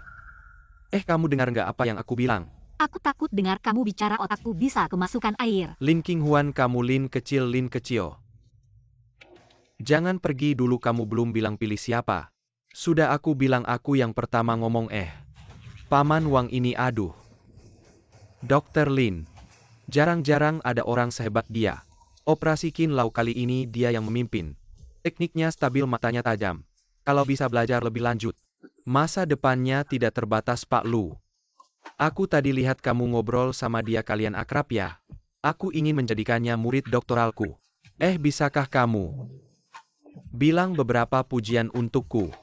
Kamu dengar nggak apa yang aku bilang? Aku takut dengar kamu bicara, otakku bisa kemasukan air. Lin King Huan, kamu Lin kecil, Lin kecil. Jangan pergi dulu, kamu belum bilang pilih siapa. Sudah aku bilang aku yang pertama ngomong. Paman Wang ini, aduh. Dr. Lin. Jarang-jarang ada orang sehebat dia. Operasi Qin Lau kali ini dia yang memimpin. Tekniknya stabil, matanya tajam. Kalau bisa belajar lebih lanjut, masa depannya tidak terbatas, Pak Lu. Aku tadi lihat kamu ngobrol sama dia, kalian akrab ya? Aku ingin menjadikannya murid doktoralku. Bisakah kamu bilang beberapa pujian untukku?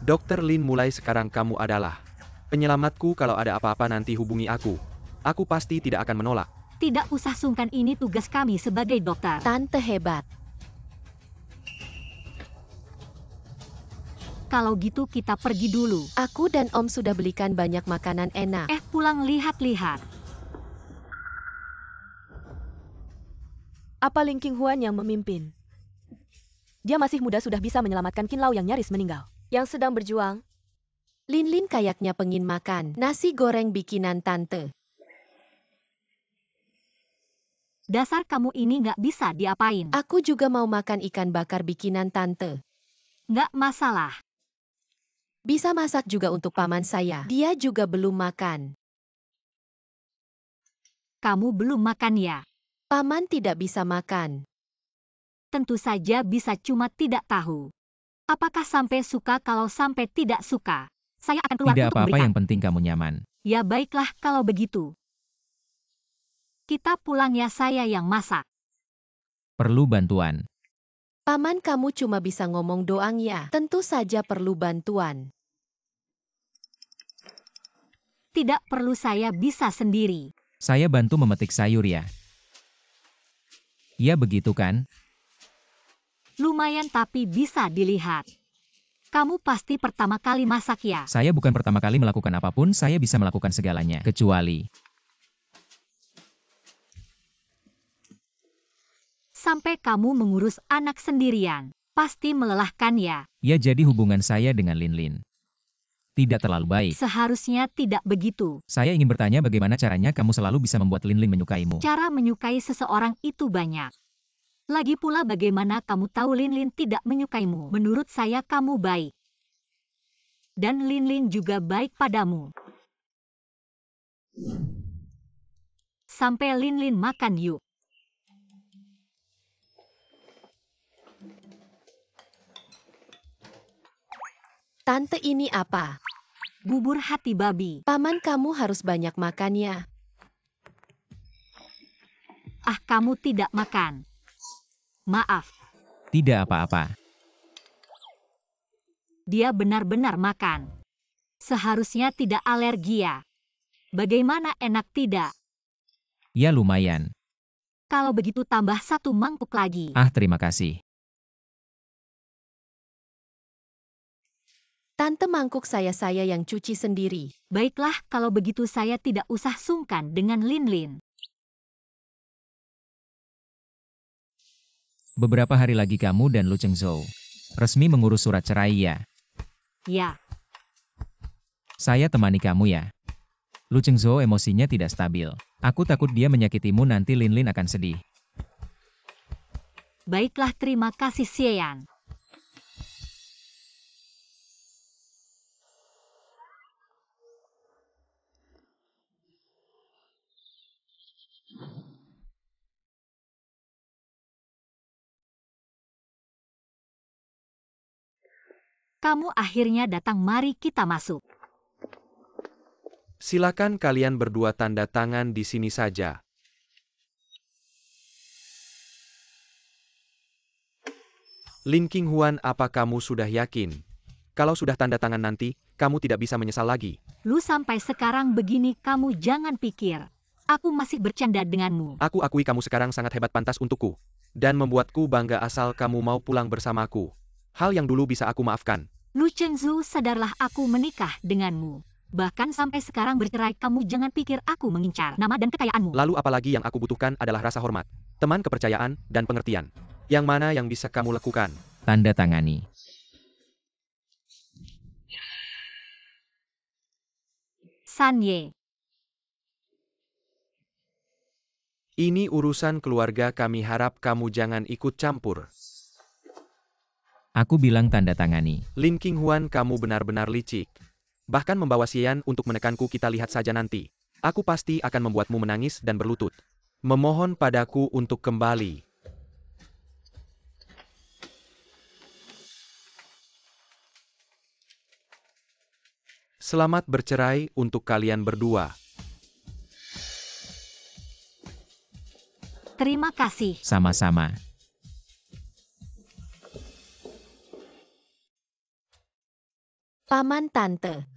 Dr. Lin, mulai sekarang kamu adalah penyelamatku. Kalau ada apa-apa nanti hubungi aku. Aku pasti tidak akan menolak. Tidak usah sungkan, ini tugas kami sebagai dokter. Tante hebat. Kalau gitu kita pergi dulu. Aku dan Om sudah belikan banyak makanan enak. Pulang lihat-lihat. Apa Lin King Huan yang memimpin? Dia masih muda sudah bisa menyelamatkan Qin Lau yang nyaris meninggal. Yang sedang berjuang. Lin kayaknya pengin makan nasi goreng bikinan tante. Dasar kamu ini nggak bisa diapain. Aku juga mau makan ikan bakar bikinan tante. Nggak masalah. Bisa masak juga untuk paman saya. Dia juga belum makan. Kamu belum makan ya? Paman tidak bisa makan. Tentu saja bisa, cuma tidak tahu. Apakah sampai suka? Kalau sampai tidak suka, saya akan keluar Tidak untuk apa-apa, memberikan. yang penting kamu nyaman. Ya baiklah kalau begitu. Kita pulang ya, saya yang masak. Perlu bantuan. Paman, kamu cuma bisa ngomong doang ya. Tentu saja perlu bantuan. Tidak perlu, saya bisa sendiri. Saya bantu memetik sayur ya. Ya begitu kan? Lumayan tapi bisa dilihat. Kamu pasti pertama kali masak ya? Saya bukan pertama kali melakukan apapun, saya bisa melakukan segalanya. Kecuali Sampai kamu mengurus anak sendirian. Pasti melelahkan ya? ya, jadi hubungan saya dengan Lin tidak terlalu baik. Seharusnya tidak begitu. Saya ingin bertanya, bagaimana caranya kamu selalu bisa membuat Lin menyukaimu? Cara menyukai seseorang itu banyak. Lagi pula bagaimana kamu tahu Linlin tidak menyukaimu? Menurut saya kamu baik. Dan Linlin juga baik padamu. Sampai Linlin makan yuk. Tante ini apa? Bubur hati babi. Paman kamu harus banyak makannya. Ah, kamu tidak makan. Maaf, Tidak apa-apa. dia benar-benar makan. Seharusnya tidak alergi ya. Bagaimana enak tidak? Ya lumayan. Kalau begitu tambah 1 mangkuk lagi. Ah, terima kasih. Tante mangkuk saya yang cuci sendiri. Baiklah, kalau begitu saya tidak usah sungkan dengan Linlin. Beberapa hari lagi kamu dan Lu Chengzhou resmi mengurus surat cerai ya. Ya, Saya temani kamu ya. Lu Chengzhou emosinya tidak stabil. Aku takut dia menyakitimu, nanti Linlin akan sedih. baiklah, terima kasih Xian. Kamu akhirnya datang, mari kita masuk. Silakan kalian berdua tanda tangan di sini saja. Lin Qinghuan, apa kamu sudah yakin? Kalau sudah tanda tangan nanti, kamu tidak bisa menyesal lagi. Lu sampai sekarang begini, kamu jangan pikir aku masih bercanda denganmu. Aku akui kamu sekarang sangat hebat, pantas untukku. Dan membuatku bangga asal kamu mau pulang bersamaku. Hal yang dulu bisa aku maafkan. Lu Chengzhou, sadarlah aku menikah denganmu. Bahkan sampai sekarang bercerai, kamu jangan pikir aku mengincar nama dan kekayaanmu. Lalu apalagi yang aku butuhkan adalah rasa hormat, teman, kepercayaan, dan pengertian. Yang mana yang bisa kamu lakukan? Tanda tangani. San Ye, Ini urusan keluarga kami, harap kamu jangan ikut campur. Aku bilang tanda tangani. Lin Qinghuan, kamu benar-benar licik. Bahkan membawa Xian untuk menekanku, kita lihat saja nanti. Aku pasti akan membuatmu menangis dan berlutut. Memohon padaku untuk kembali. Selamat bercerai untuk kalian berdua. terima kasih. Sama-sama. Paman Tante,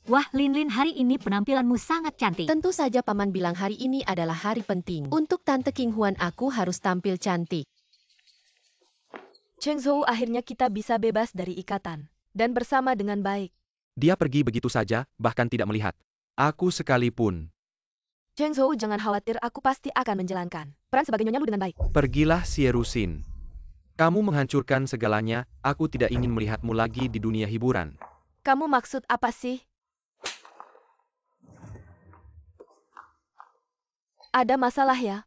Wah Linlin, hari ini penampilanmu sangat cantik. tentu saja Paman bilang hari ini adalah hari penting. Untuk Tante Qinghuan aku harus tampil cantik. Chengzhou, akhirnya kita bisa bebas dari ikatan. Dan bersama dengan baik. Dia pergi begitu saja, bahkan tidak melihat aku sekalipun. Chengzhou, jangan khawatir, aku pasti akan menjalankan peran sebagai Nyonya Lu dengan baik. Pergilah Xierusin. Kamu menghancurkan segalanya, aku tidak ingin melihatmu lagi di dunia hiburan. Kamu maksud apa sih? Ada masalah ya?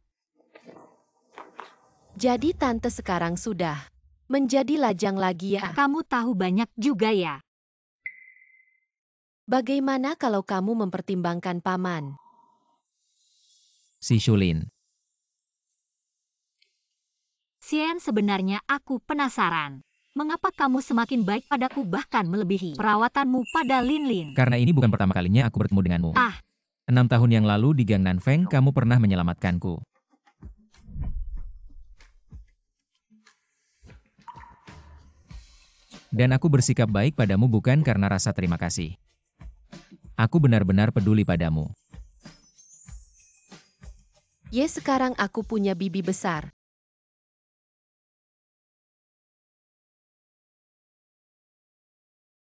Jadi Tante sekarang sudah menjadi lajang lagi ya. Kamu tahu banyak juga ya. Bagaimana kalau kamu mempertimbangkan Paman? Si Shulin. Xian, sebenarnya aku penasaran. Mengapa kamu semakin baik padaku, bahkan melebihi perawatanmu pada Linlin? Karena ini bukan pertama kalinya aku bertemu denganmu. Ah. 6 tahun yang lalu di Gang Nanfeng kamu pernah menyelamatkanku. Dan aku bersikap baik padamu bukan karena rasa terima kasih. Aku benar-benar peduli padamu. Ye, sekarang aku punya bibi besar.